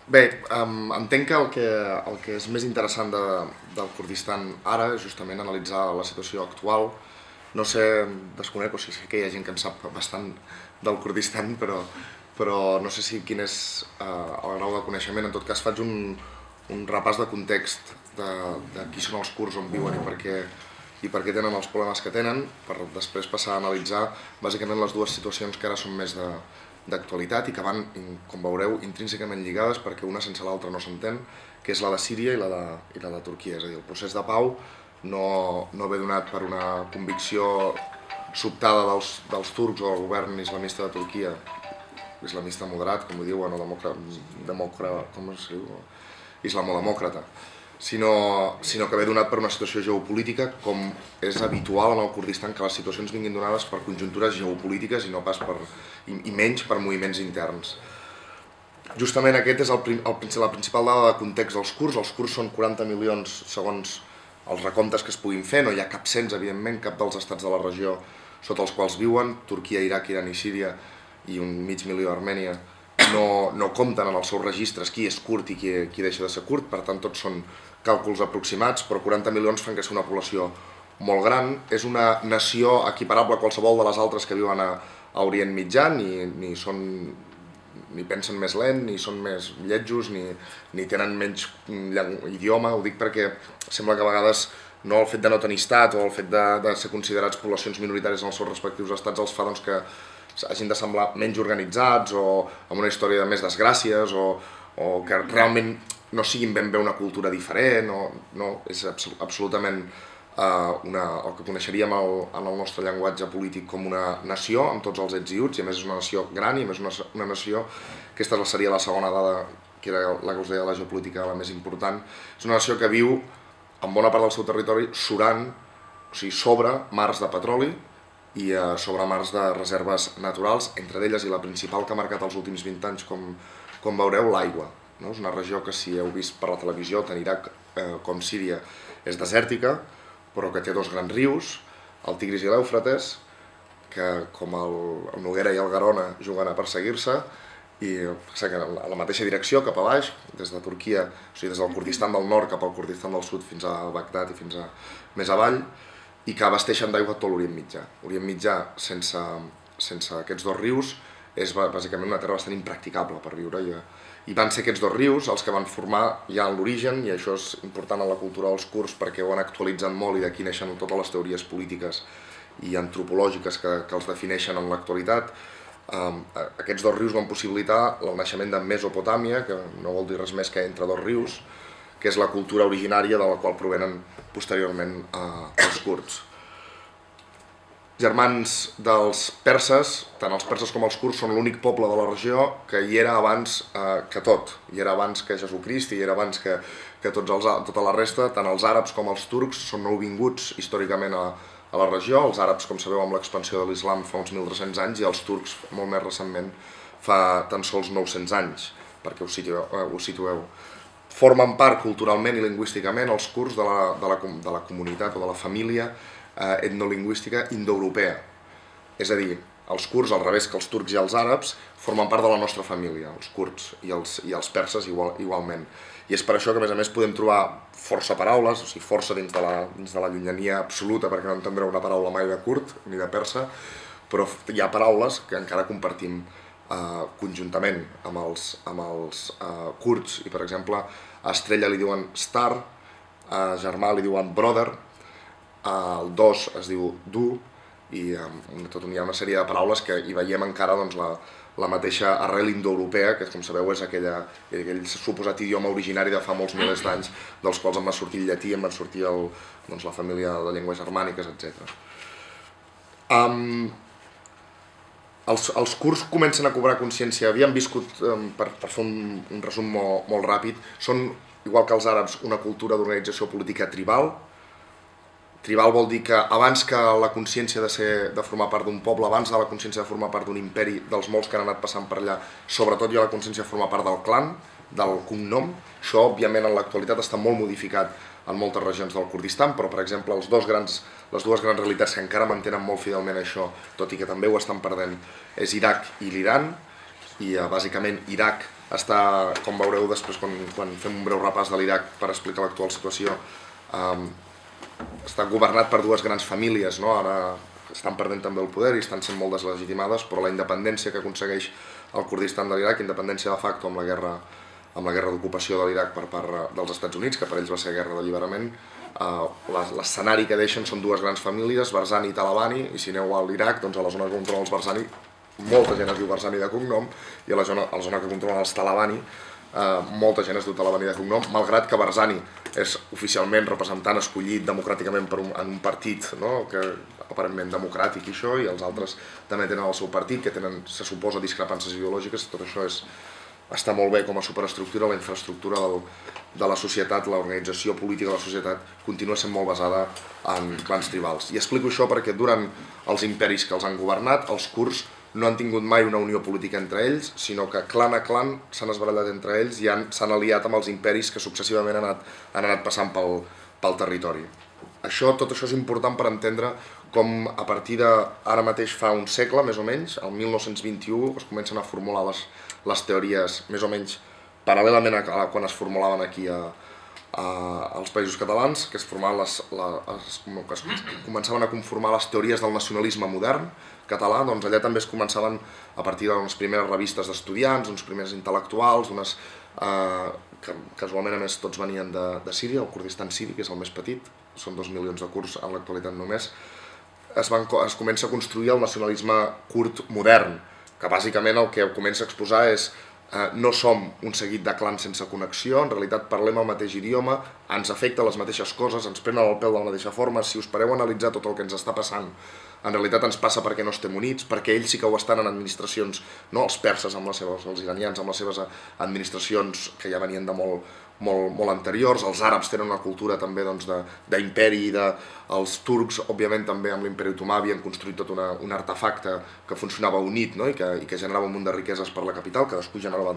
Bé, entenc que el que és més interessant del Kurdistan ara és justament analitzar la situació actual. No sé, desconec, o sigui, sé que hi ha gent que en sap bastant del Kurdistan, però no sé si quin és el grau de coneixement. En tot cas, faig un repàs de context de qui són els kurds, on viuen i per què tenen els problemes que tenen, per després passar a analitzar bàsicament les dues situacions que ara són més d'actualitat i que van, com veureu, intrínsecament lligades perquè una sense l'altra no s'entén, que és la de Síria i la de Turquia. És a dir, el procés de pau no ve donat per una convicció sobtada dels turcs o del govern islamista de Turquia, islamista moderat, com ho diuen, o com es diu? Islamodemòcrata, sinó que ve donat per una situació geopolítica, com és habitual en el Kurdistan, que les situacions vinguin donades per conjuntures geopolítiques i no pas i menys per moviments interns. Justament aquest és la principal dada de context dels kurds. Els kurds són 40 milions segons els recomptes que es puguin fer, no hi ha cap cens, evidentment, cap dels estats de la regió sota els quals viuen, Turquia, Iraq, Iran i Síria i un mig milió d'Armènia, no compten en els seus registres qui és kurd i qui deixa de ser kurd, per tant tots són càlculs aproximats, però 40 milions fan que sigui una població molt gran. És una nació equiparable a qualsevol de les altres que viuen a Orient Mitjà, ni pensen més lent, ni són més lletjos, ni tenen menys idioma. Ho dic perquè sembla que a vegades el fet de no tenir estat o el fet de ser considerats poblacions minoritàries en els seus respectius estats els fa que hagin de semblar menys organitzats o amb una història de més desgràcies o que realment no siguin ben bé una cultura diferent. És absolutament el que coneixeríem en el nostre llenguatge polític com una nació amb tots els ets i uts, i a més és una nació gran i a més una nació, aquesta seria la segona dada, que era la que us deia de la geopolítica la més important, és una nació que viu en bona part del seu territori surant, o sigui, sobre mars de petroli i sobre mars de reserves naturals, entre elles i la principal que ha marcat els últims 20 anys, com veureu, l'aigua. És una regió que, si heu vist per la televisió, tant Iraq com Síria, és desèrtica, però que té dos grans rius, el Tigris i l'Eufrates, que com el Noguera i el Garona juguen a perseguir-se, i a la mateixa direcció, cap a baix, des de Turquia, o sigui, des del Kurdistan del nord cap al Kurdistan del sud fins a Bagdad i fins a més avall, i que abasteixen d'aigua tot l'Orient Mitjà. L'Orient Mitjà, sense aquests dos rius, és bàsicament una terra bastant impracticable per viure. I van ser aquests dos rius els que van formar ja l'origen, i això és important en la cultura dels kurds perquè ho han actualitzat molt i d'aquí neixen totes les teories polítiques i antropològiques que els defineixen en l'actualitat. Aquests dos rius van possibilitar el naixement de Mesopotàmia, que no vol dir res més que entre dos rius, que és la cultura originària de la qual provenen posteriorment els kurds. Germans dels perses, tant els perses com els kurds són l'únic poble de la regió que hi era abans que tot. Hi era abans que Jesucrist i hi era abans que tota la resta. Tant els àrabs com els turcs són nouvinguts històricament a la regió. Els àrabs, com sabeu, amb l'expansió de l'islam fa uns 1.300 anys, i els turcs molt més recentment fa tan sols 900 anys, perquè us situeu. Formen part culturalment i lingüísticament els kurds de la comunitat o de la família etnolingüística indoeuropea. És a dir, els kurds, al revés que els turcs i els àrabs, formen part de la nostra família, els kurds i els perses igualment. I és per això que, a més, podem trobar força paraules, o sigui, força dins de la llunyania absoluta, perquè no entendreu una paraula mai de kurd ni de persa, però hi ha paraules que encara compartim conjuntament amb els kurds, i per exemple a Estrella li diuen star, a germà li diuen brother, el dos es diu du, i hi ha una sèrie de paraules que hi veiem encara la mateixa arrel indoeuropea, que com sabeu és aquell suposat idioma originari de fa molts milers d'anys, dels quals en va sortir el llatí, en va sortir la família de llengües germàniques, etc. Els kurds comencen a cobrar consciència, havien viscut, per fer un resum molt ràpid, són, igual que els àrabs, una cultura d'organització política tribal. Tribal vol dir que abans que la consciència de formar part d'un poble, abans de la consciència de formar part d'un imperi, dels molts que han anat passant per allà, sobretot hi ha la consciència de formar part del clan, del cognom. Això, òbviament, en l'actualitat està molt modificat en moltes regions del Kurdistan, però, per exemple, les dues grans realitats que encara mantenen molt fidelment això, tot i que també ho estan perdent, és Iraq i l'Iran. I bàsicament Iraq està, com veureu després quan fem un breu repàs de l'Iraq per explicar l'actual situació, està governat per dues grans famílies, no? Ara estan perdent també el poder i estan sent molt deslegitimades, però la independència que aconsegueix el Kurdistan de l'Iraq, independència de facto amb la guerra d'ocupació de l'Iraq per part dels Estats Units, que per ells va ser guerra d'alliberament, l'escenari que deixen són dues grans famílies, Barzani i Talabani, i si aneu a l'Iraq, doncs a la zona que controlen els Barzani, molta gent es diu Barzani de cognom, i a la zona que controlen els Talabani, molta gent es diu Talabani de cognom, malgrat que Barzani és oficialment representant escollit democràticament en un partit, no? Que aparentment democràtic i això, i els altres també tenen el seu partit, que tenen, se suposa, discrepàncies ideològiques. Tot això està molt bé com a superestructura, la infraestructura de la societat, l'organització política de la societat continua sent molt basada en clans tribals. I explico això perquè durant els imperis que els han governat, els kurds no han tingut mai una unió política entre ells, sinó que clan a clan s'han esbarallat entre ells i s'han aliat amb els imperis que successivament han anat passant pel territori. Tot això és important per entendre com a partir d'ara mateix fa un segle, més o menys, el 1921, es comencen a formular les teories més o menys paral·lelament a quan es formulaven aquí als Països Catalans, que es començaven a conformar les teories del nacionalisme modern català. Doncs allà també es començaven a partir de les primeres revistes d'estudiants, uns primers intel·lectuals, que casualment a més tots venien de Síria, el Kurdistan siri, que és el més petit, són 2 milions de kurds en l'actualitat només. Es comença a construir el nacionalisme kurd modern, que bàsicament el que comença a exposar és no som un seguit de clans sense connexió, en realitat parlem el mateix idioma, ens afecta les mateixes coses, ens prenen el pèl de la mateixa forma. Si us pareu a analitzar tot el que ens està passant, en realitat ens passa perquè no estem units, perquè ells sí que ho estan en administracions, no els perses amb les seves, els iranians amb les seves administracions que ja venien de molt anteriors, els àrabs tenen una cultura també d'imperi, els turcs òbviament també amb l'imperi otomà havien construït tot un artefacte que funcionava unit, no? i que generava un munt de riqueses per la capital, cadascú generava,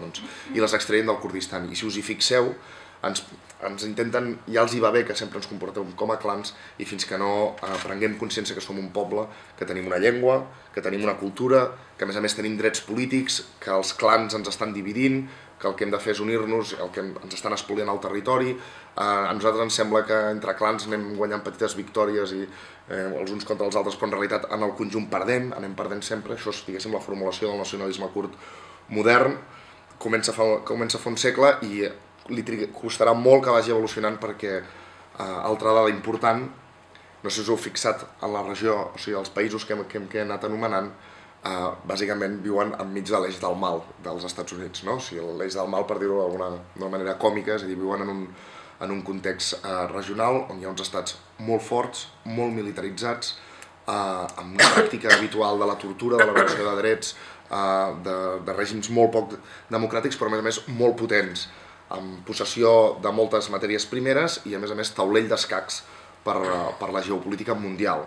i les extraient del Kurdistan. I si us hi fixeu, ens intenten, ja els hi va bé que sempre ens comportem com a clans, i fins que no prenguem consciència que som un poble, que tenim una llengua, que tenim una cultura, que a més tenim drets polítics, que els clans ens estan dividint, que el que hem de fer és unir-nos, el que ens estan espoliant el territori. A nosaltres ens sembla que entre clans anem guanyant petites victòries i els uns contra els altres, però en realitat en el conjunt anem perdent sempre. Això és, diguéssim, la formulació del nacionalisme kurd modern. Comença fa un segle i li costarà molt que vagi evolucionant perquè, altra dada important, no sé si us heu fixat en la regió, o sigui, els països que he anat anomenant, bàsicament viuen enmig de l'eix del mal dels Estats Units, no? O sigui, l'eix del mal, per dir-ho d'una manera còmica, és a dir, viuen en un context regional on hi ha uns estats molt forts, molt militaritzats, amb una pràctica habitual de la tortura, de la violació de drets, de règims molt poc democràtics, però a més molt potents, amb possessió de moltes matèries primeres i a més taulell d'escacs per la geopolítica mundial.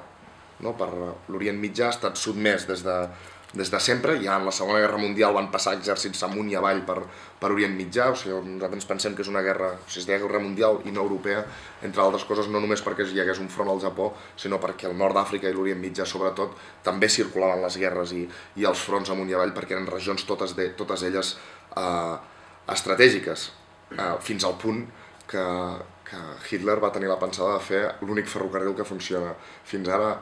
Per l'Orient Mitjà ha estat sotmès des de sempre. Ja en la Segona Guerra Mundial van passar exèrcits amunt i avall per Orient Mitjà. O sigui, nosaltres pensem que és una guerra, o sigui, es deia guerra mundial i no europea, entre altres coses no només perquè hi hagués un front al Japó, sinó perquè el nord d'Àfrica i l'Orient Mitjà sobretot també circulaven les guerres i els fronts amunt i avall, perquè eren regions totes elles estratègiques, fins al punt que Hitler va tenir la pensada de fer l'únic ferrocarril que funciona fins ara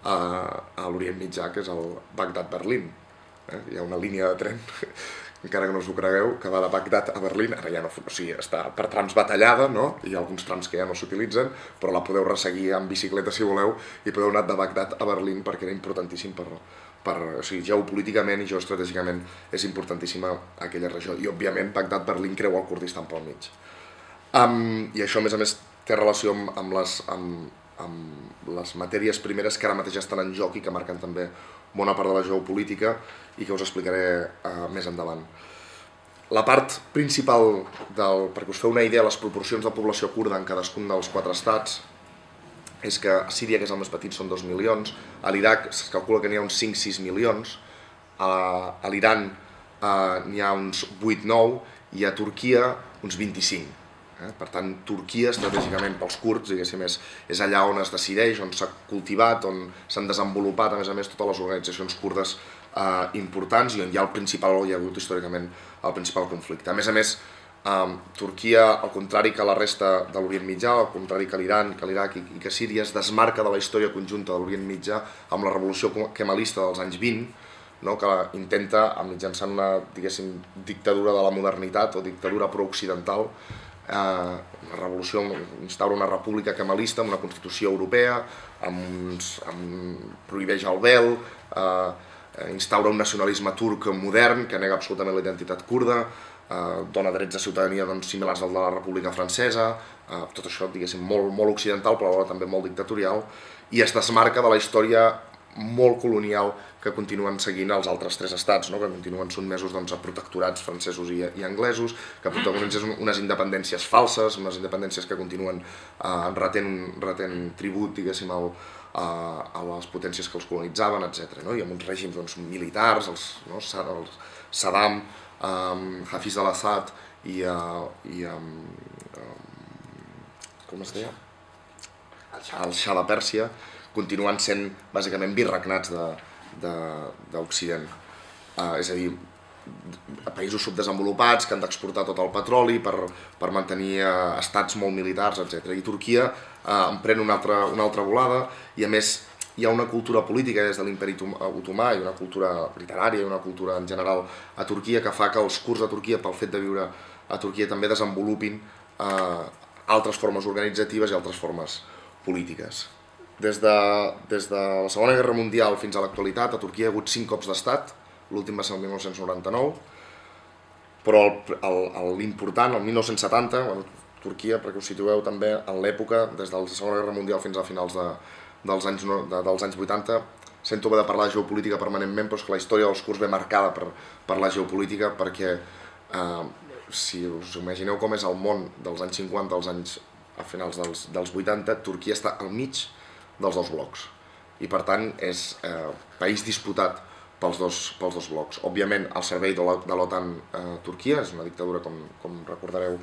a l'Orient Mitjà, que és el Bagdad-Berlín. Hi ha una línia de tren, encara que no us ho cregueu, que va de Bagdad a Berlín. Ara ja no, o sigui, està per trams batallada, no? Hi ha alguns trams que ja no s'utilitzen, però la podeu resseguir en bicicleta si voleu, i podeu anar de Bagdad a Berlín perquè era importantíssim o sigui, geopolíticament i geoestratègicament és importantíssima aquella regió. I, òbviament, Bagdad-Berlín creua el Kurdistan pel mig. I això, a més, té relació amb les matèries primeres que ara mateix estan en joc i que marquen també bona part de la geopolítica i que us explicaré més endavant. La part principal, perquè us feu una idea de les proporcions de població kurda en cadascun dels 4 estats, és que a Síria, que és el més petit, són 2 milions, a l'Iraq es calcula que n'hi ha uns 5-6 milions, a l'Iran n'hi ha uns 8-9 i a Turquia uns 25. Per tant, Turquia, estratègicament pels kurds, diguéssim, és allà on es decideix, on s'ha cultivat, on s'han desenvolupat, a més, totes les organitzacions kurdes importants i on hi ha hi ha hagut històricament el principal conflicte. A més, Turquia, al contrari que la resta de l'Orient Mitjà, al contrari que l'Iran, que l'Iraq i que Síria, es desmarca de la història conjunta de l'Orient Mitjà amb la revolució kemalista dels anys 20, que intenta, mitjançant una, diguéssim, dictadura de la modernitat o dictadura pro-occidental, la revolució instaura una república kemalista amb una constitució europea, prohibeix el vel, instaura un nacionalisme turc modern que nega absolutament la identitat kurda, dona drets de ciutadania similars al de la República Francesa, tot això, diguéssim, molt occidental però alhora també molt dictatorial, i es desmarca de la història molt colonial que continuen seguint els altres tres estats, que continuen sotmesos a protectorats francesos i anglesos, que protagonitzen unes independències falses, unes independències que continuen retent tribut, diguéssim, a les potències que els colonitzaven, etc. I amb uns règims militars, Saddam, Hafiz al-Assad i com es deia? El Shah de Pèrsia, continuen sent bàsicament virregnats d'Occident. És a dir, països subdesenvolupats que han d'exportar tot el petroli per mantenir estats molt militars, etc. I Turquia emprèn una altra volada i, a més, hi ha una cultura política des de l'imperi otomà i una cultura literària i una cultura en general a Turquia que fa que els kurds a Turquia, pel fet de viure a Turquia, també desenvolupin altres formes organitzatives i altres formes polítiques. Des de la Segona Guerra Mundial fins a l'actualitat, a Turquia hi ha hagut 5 cops d'estat, l'últim va ser el 1999, però l'important, el 1970, Turquia, perquè us situeu també en l'època, des de la Segona Guerra Mundial fins a finals dels anys 80, sento haver de parlar de geopolítica permanentment, però és que la història dels kurds ve marcada per la geopolítica, perquè si us imagineu com és el món dels anys 50 a finals dels 80, Turquia està al mig dels dos blocs i per tant és país disputat pels dos blocs. Òbviament el servei de l'OTAN a Turquia és una dictadura, com recordareu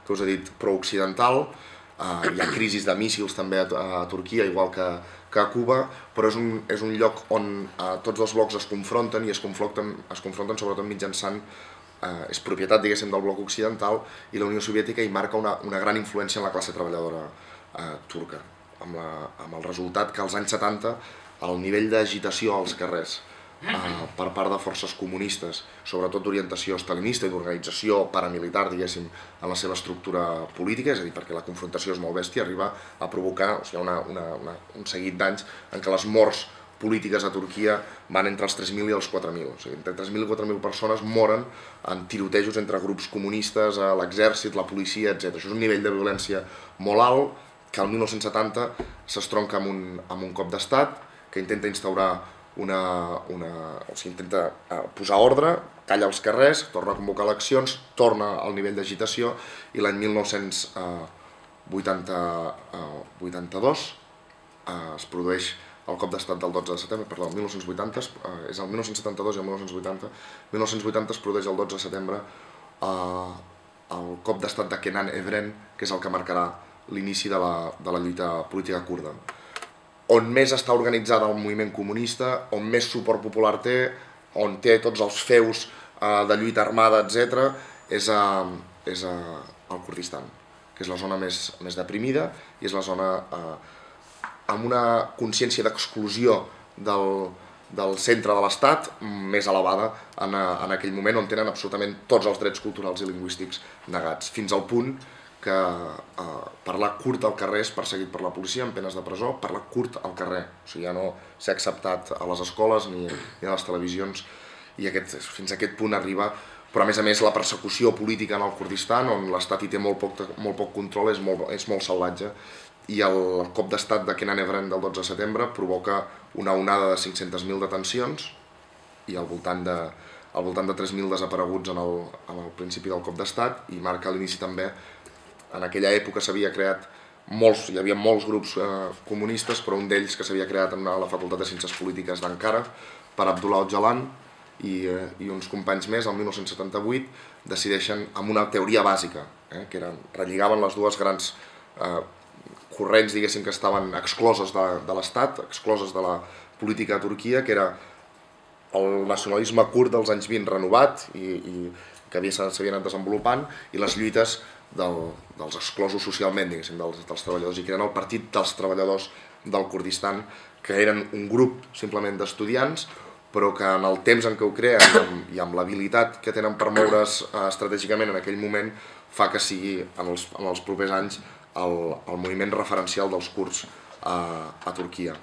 que us he dit, pro-occidental, hi ha crisis de míssils també a Turquia, igual que a Cuba, però és un lloc on tots dos blocs es confronten i es confronten sobretot mitjançant, és propietat, diguéssim, del bloc occidental, i la Unió Soviètica hi marca una gran influència en la classe treballadora turca, amb el resultat que als anys 70 el nivell d'agitació als carrers per part de forces comunistes, sobretot d'orientació stalinista i d'organització paramilitar, diguéssim, en la seva estructura política, és a dir, perquè la confrontació és molt bèstia, arriba a provocar un seguit d'anys en què les morts polítiques a Turquia van entre els 3.000 i els 4.000. O sigui, entre 3.000 i 4.000 persones moren en tirotejos entre grups comunistes, l'exèrcit, la policia, etc. Això és un nivell de violència molt alt que el 1970 s'estronca amb un cop d'estat que intenta instaurar intenta posar ordre, talla els carrers, torna a convocar eleccions, torna al nivell d'agitació i l'any 1982 es produeix el cop d'estat del 12 de setembre, perdó, el 1980, és el 1972 i el 1980, 1980 es produeix el 12 de setembre el cop d'estat de Kenan Evren, que és el que marcarà l'inici de la lluita política kurda. On més està organitzada el moviment comunista, on més suport popular té, on té tots els feus de lluita armada, etc., és al Kurdistan, que és la zona més deprimida i és la zona amb una consciència d'exclusió del centre de l'Estat més elevada en aquell moment, on tenen absolutament tots els drets culturals i lingüístics negats, fins al punt que parlar kurd al carrer és perseguit per la policia amb penes de presó, parlar kurd al carrer, o sigui, ja no s'ha acceptat a les escoles ni a les televisions, i fins a aquest punt arriba. Però a més la persecució política en el Kurdistan, on l'Estat hi té molt poc control, és molt salvatge, i el cop d'estat de Kenan Evren del 12 de setembre provoca una onada de 500.000 detencions i al voltant de 3.000 desapareguts en el principi del cop d'estat, i marca l'inici també. En aquella època hi havia molts grups comunistes, però un d'ells que s'havia creat a la Facultat de Ciències Polítiques d'Ankara per Abdullah Öcalan i uns companys més, el 1978, decideixen, amb una teoria bàsica, que relligaven les dues grans corrents, diguéssim, que estaven excloses de l'Estat, excloses de la política a Turquia, que era el nacionalisme kurd dels anys 20 renovat i que s'havia anat desenvolupant, i les lluites dels exclosos socialment, diguéssim, dels treballadors, i creen el Partit dels Treballadors del Kurdistan, que eren un grup simplement d'estudiants, però que en el temps en què ho creen i amb l'habilitat que tenen per moure's estratègicament en aquell moment fa que sigui en els propers anys el moviment referencial dels kurds a Turquia.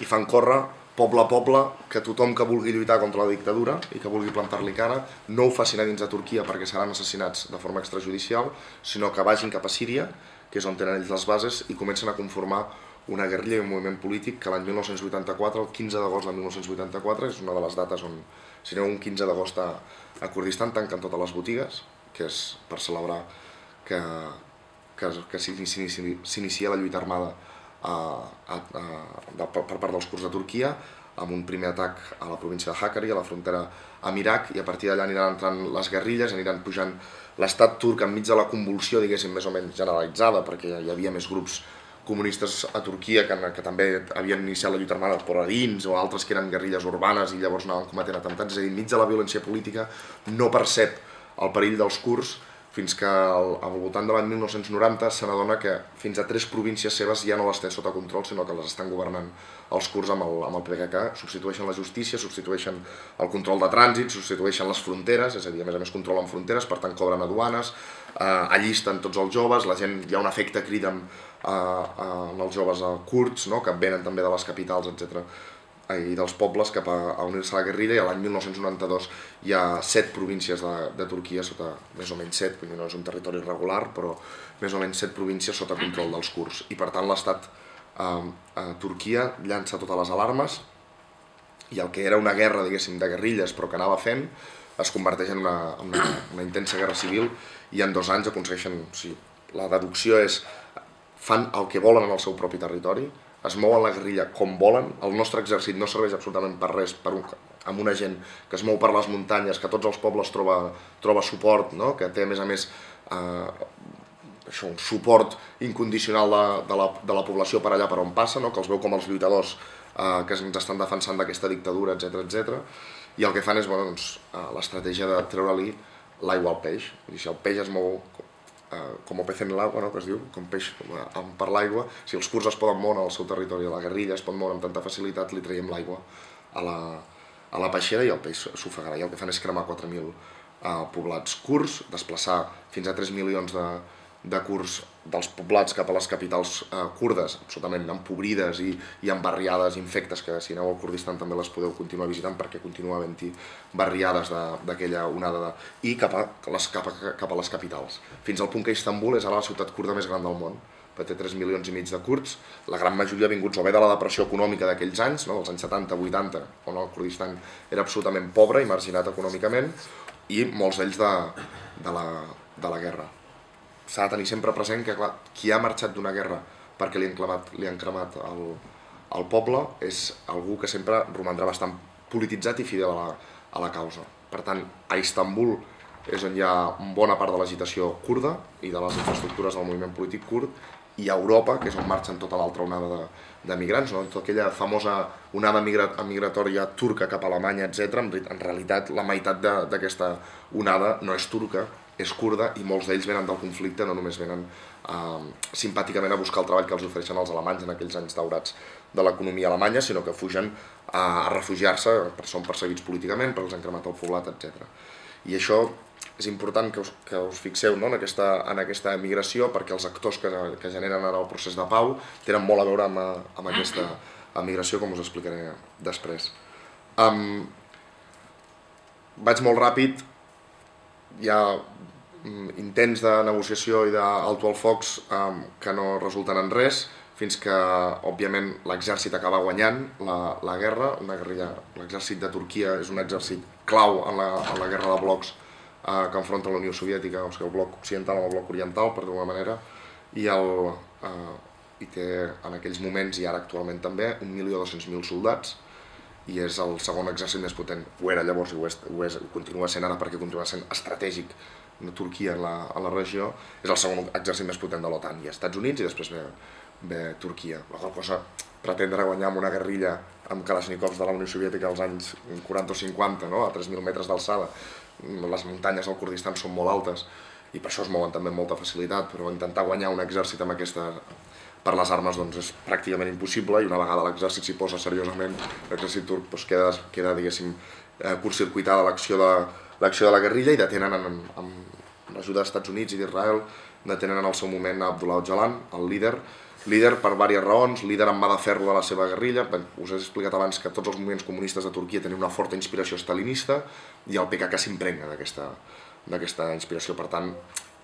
I fan córrer poble a poble que tothom que vulgui lluitar contra la dictadura i que vulgui plantar-li cara no ho facin a dins de Turquia perquè seran assassinats de forma extrajudicial, sinó que vagin cap a Síria, que és on tenen ells les bases, i comencen a conformar una guerrilla i un moviment polític que l'any 1984, el 15 d'agost de 1984, és una de les dates on, si aneu un 15 d'agost a Kurdistan, tanquen totes les botigues, que és per celebrar que s'inicia la lluita armada per part dels kurds de Turquia, amb un primer atac a la província de Hakkari, a la frontera amb Iraq, i a partir d'allà aniran entrant les guerrilles, aniran pujant l'estat turc enmig de la convulsió, diguéssim, més o menys generalitzada, perquè hi havia més grups comunistes a Turquia que també havien iniciat la lluita armada per dins, o altres que eren guerrilles urbanes i llavors anaven cometent atemptats. És a dir, enmig de la violència política no percep el perill dels kurds fins que al voltant de l'any 1990 se n'adona que fins a 3 províncies seves ja no les té sota control, sinó que les estan governant els kurds amb el PKK, substitueixen la justícia, substitueixen el control de trànsit, substitueixen les fronteres, és a dir, a més controlen fronteres, per tant cobren aduanes, allisten tots els joves, la gent, hi ha un efecte crida en els joves kurds, que venen també de les capitals, etc., i dels pobles cap a unir-se a la guerrilla, i l'any 1992 hi ha 7 províncies de Turquia sota, més o menys 7, no és un territori irregular, però més o menys 7 províncies sota control dels kurds. I per tant l'estat a Turquia llança totes les alarmes i el que era una guerra, diguéssim, de guerrilles, però que anava fent, es converteix en una intensa guerra civil, i en 2 anys aconsegueixen, la deducció és, fan el que volen en el seu propi territori, es mouen la guerrilla com volen, el nostre exèrcit no serveix absolutament per res, amb una gent que es mou per les muntanyes, que tots els pobles troba suport, que té a més un suport incondicional de la població per allà per on passa, que els veu com els lluitadors que ens estan defensant d'aquesta dictadura, etc. I el que fan és l'estratègia de treure-li l'aigua al peix. Si el peix es mou com el pez en l'aigua, que es diu, com peix per l'aigua, si els kurds es poden moure al seu territori, la guerrilla es pot moure amb tanta facilitat, li traiem l'aigua a la peixera i el peix s'ofegarà. I el que fan és cremar 4.000 poblats kurds, desplaçar fins a 3 milions de kurds dels poblats cap a les capitals kurdes, absolutament empobrides i embarriades infectes, que si aneu al Kurdistan també les podeu continuar visitant perquè continua havent-hi barriades d'aquella onada, i cap a les capitals. Fins al punt que Istanbul és ara la ciutat kurda més gran del món, perquè té 3 milions i mig de kurds, la gran majoria vinguts o bé de la depressió econòmica d'aquells anys, dels anys 70-80, on el Kurdistan era absolutament pobre i marginat econòmicament, i molts d'ells de la guerra. S'ha de tenir sempre present que qui ha marxat d'una guerra perquè li han cremat el poble és algú que sempre romandrà bastant polititzat i fidel a la causa. Per tant, a Istanbul és on hi ha bona part de l'agitació kurda i de les infraestructures del moviment polític kurd, i a Europa, que és on marxen tota l'altra onada de migrants, tota aquella famosa onada migratòria turca cap a Alemanya, etc. En realitat, la meitat d'aquesta onada no és turca, és kurda, i molts d'ells venen del conflicte, no només venen simpàticament a buscar el treball que els ofereixen els alemanys en aquells anys daurats de l'economia alemanya, sinó que fugen a refugiar-se, són perseguits políticament, perquè els han cremat el poblat, etc. I això és important que us fixeu en aquesta migració, perquè els actors que generen ara el procés de pau tenen molt a veure amb aquesta migració, com us explicaré després. Vaig molt ràpid. Hi ha intents de negociació i d'alto al focs que no resulten en res, fins que, òbviament, l'exèrcit acaba guanyant la guerra. L'exèrcit de Turquia és un exèrcit clau en la guerra de blocs que enfronta la Unió Soviètica, o sigui, el bloc occidental amb el bloc oriental, per d'alguna manera, i té en aquells moments, i ara actualment també, 1.200.000 soldats, i és el segon exèrcit més potent. Ho era llavors i ho continua sent ara perquè continua sent estratègic Turquia en la regió. És el segon exèrcit més potent de l'OTAN. Hi ha Estats Units i després ve Turquia. La qual cosa, pretendre guanyar amb una guerrilla amb Kalashnikovs de la Unió Soviètica als anys 40 o 50, no? A 3.000 metres d'alçada. Les muntanyes del Kurdistan són molt altes i per això es mouen també amb molta facilitat, però intentar guanyar un exèrcit amb aquesta per les armes doncs, és pràcticament impossible, i una vegada l'exèrcit s'hi posa seriosament, l'exèrcit turc doncs, queda diguéssim, curtcircuitada l'acció de la guerrilla, i detenen amb l'ajuda dels Estats Units i d'Israel, detenen en el seu moment a Abdullah Öcalan, el líder per diverses raons, líder amb mà de ferro de la seva guerrilla. Us he explicat abans que tots els moviments comunistes de Turquia tenen una forta inspiració stalinista i el PKK s'impregna d'aquesta inspiració. Per tant,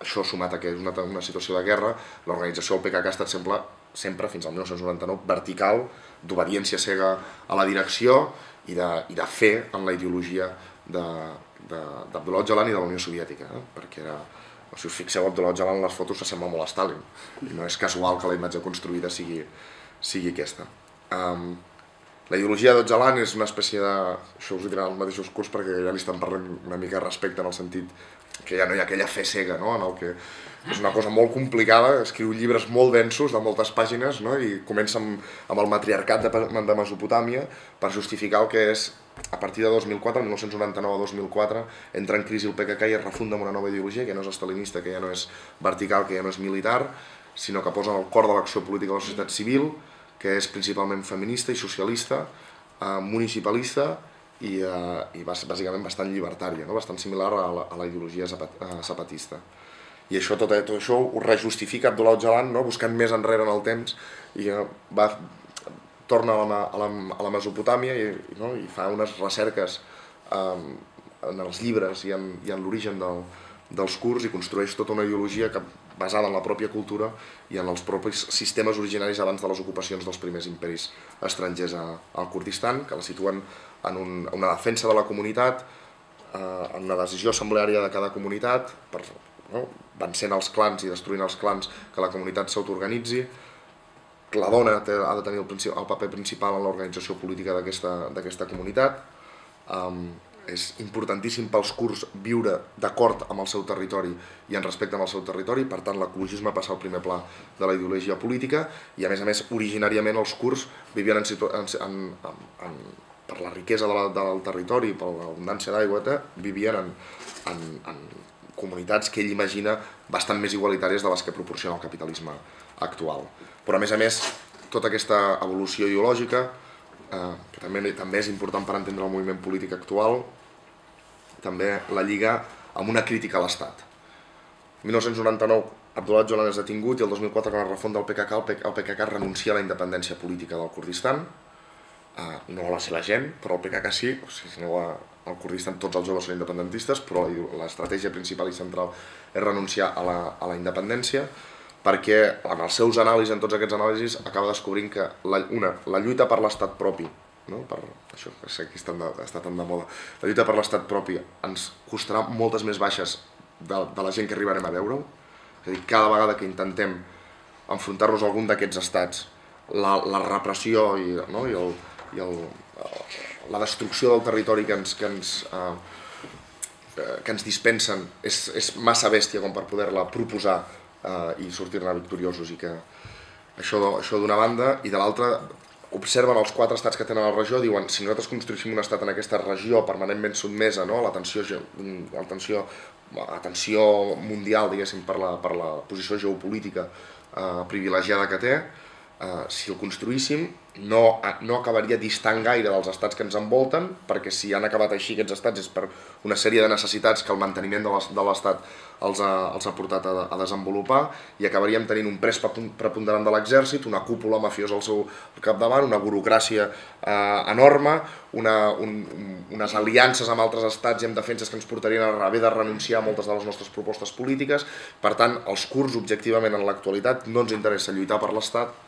això sumat a que és una situació de guerra, l'organització del PKK ha estat sempre fins al 1999, vertical, d'obediència cega a la direcció i de fe en la ideologia d'Abdullah Öcalan i de la Unió Soviètica, perquè si us fixeu, Abdullah Öcalan en les fotos s'assembla molt a Stalin, i no és casual que la imatge construïda sigui aquesta. La ideologia d'Öcalan és una espècie de... Això us ho diran els mateixos curs perquè ja li estan parlant una mica de respecte, en el sentit que ja no hi ha aquella fe cega, no? En el que és una cosa molt complicada, escriu llibres molt densos, de moltes pàgines, no? I comença amb el matriarcat de Mesopotàmia per justificar el que és, a partir de 2004, 1999 a 2004, entra en crisi el PKK i es refunda amb una nova ideologia, que ja no és estalinista, que ja no és vertical, que ja no és militar, sinó que posa en el cor de l'acció política de la societat civil, que és principalment feminista i socialista, municipalista i bàsicament bastant llibertària, no? Bastant similar a la ideologia zapatista. I això, tot això ho rejustifica Abdullah Öcalan, no? Buscant més enrere en el temps, i torna a la Mesopotàmia i fa unes recerques en els llibres i en l'origen dels kurds, i construeix tota una ideologia basada en la pròpia cultura i en els propis sistemes originaris abans de les ocupacions dels primers imperis estrangers al Kurdistan, que la situen en una defensa de la comunitat, en una decisió assembleària de cada comunitat, vencent els clans i destruint els clans, que la comunitat s'autoorganitzi. La dona ha de tenir el paper principal en l'organització política d'aquesta comunitat. És importantíssim pels kurds viure d'acord amb el seu territori i en respecte amb el seu territori, per tant l'ecologisme passa al primer pla de la ideologia política, i a més, originàriament els kurds vivien per la riquesa del territori, per l'abundància d'aigua, vivien en comunitats que ell imagina bastant més igualitàries de les que proporciona el capitalisme actual. Però a més, tota aquesta evolució ideològica, que també és important per entendre el moviment polític actual, també la lliga amb una crítica a l'Estat. En 1999 Abdullah Öcalan és detingut, i el 2004, quan es refon del PKK, el PKK renuncia a la independència política del Kurdistan. No la sé la gent, però el PKK sí. Si aneu al Kurdistan tots els joves són independentistes, però l'estratègia principal i central és renunciar a la independència, perquè en els seus anàlisis, en tots aquests anàlisis, acaba descobrint que la lluita per l'estat propi, per això que està tan de moda, la lluita per l'estat propi ens costarà moltes més baixes de la gent que arribarem a veure-ho. És a dir, cada vegada que intentem enfrontar-nos a algun d'aquests estats, la repressió i la destrucció del territori que ens dispensen és massa bèstia com per poder-la proposar i sortir-ne victoriosos, i que això d'una banda, i de l'altra observen els 4 estats que tenen a la regió, diuen, si nosaltres construïssim un estat en aquesta regió permanentment sotmesa a l'atenció mundial, diguéssim, per la posició geopolítica privilegiada que té, si el construïssim no acabaria distant gaire dels estats que ens envolten, perquè si han acabat així aquests estats és per una sèrie de necessitats que el manteniment de l'estat els ha portat a desenvolupar, i acabaríem tenint un pes preponderant de l'exèrcit, una cúpula mafiosa al seu capdavant, una burocràcia enorme, unes aliances amb altres estats i amb defenses que ens portarien a haver de renunciar a moltes de les nostres propostes polítiques. Per tant, els kurds, objectivament, en l'actualitat, no ens interessa lluitar per l'estat,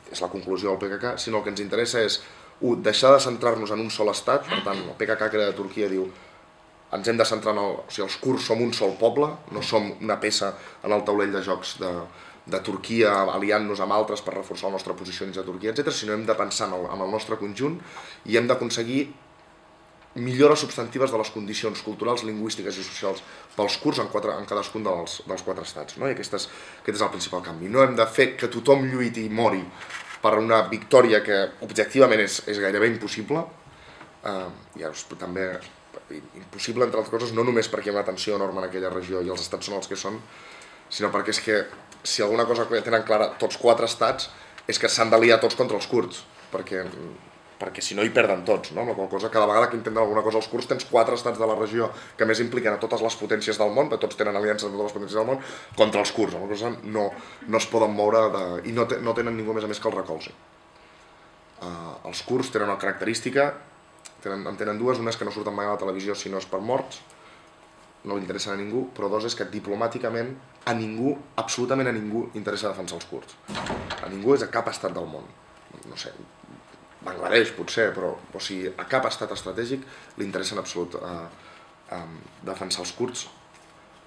és la conclusió del PKK, sinó el que ens interessa és deixar de centrar-nos en un sol estat. Per tant, el PKK, que era de Turquia, diu ens hem de centrar o sigui, els kurds som un sol poble, no som una peça en el taulell de jocs de Turquia aliant-nos amb altres per reforçar la nostra posició dins de Turquia, etc., sinó hem de pensar en el nostre conjunt i hem d'aconseguir millores substantives de les condicions culturals, lingüístiques i socials pels kurds en cadascun dels 4 estats. I aquest és el principal canvi. No hem de fer que tothom lluiti i mori per una victòria que objectivament és gairebé impossible, i també impossible, entre altres coses, no només perquè hi ha una tensió enorme en aquella regió i els estats són els que són, sinó perquè és que si alguna cosa que tenen clara tots 4 estats és que s'han d'aliar tots contra els kurds, perquè si no hi perden tots, no? Amb la qual cosa, cada vegada que intenten alguna cosa els kurds tens 4 estats de la regió que més impliquen a totes les potències del món, perquè tots tenen aliances amb totes les potències del món, contra els kurds, amb la qual cosa no es poden moure i no tenen ningú més a més que els recolzi. Els kurds tenen una característica, en tenen dues, una és que no surten mai a la televisió si no és per morts, no li interessen a ningú, però dos és que diplomàticament a ningú, absolutament a ningú, interessa defensar els kurds. A ningú és a cap estat del món. No sé, Bangladesh potser, però o sigui, a cap estat estratègic li interessa en absolut defensar els kurds,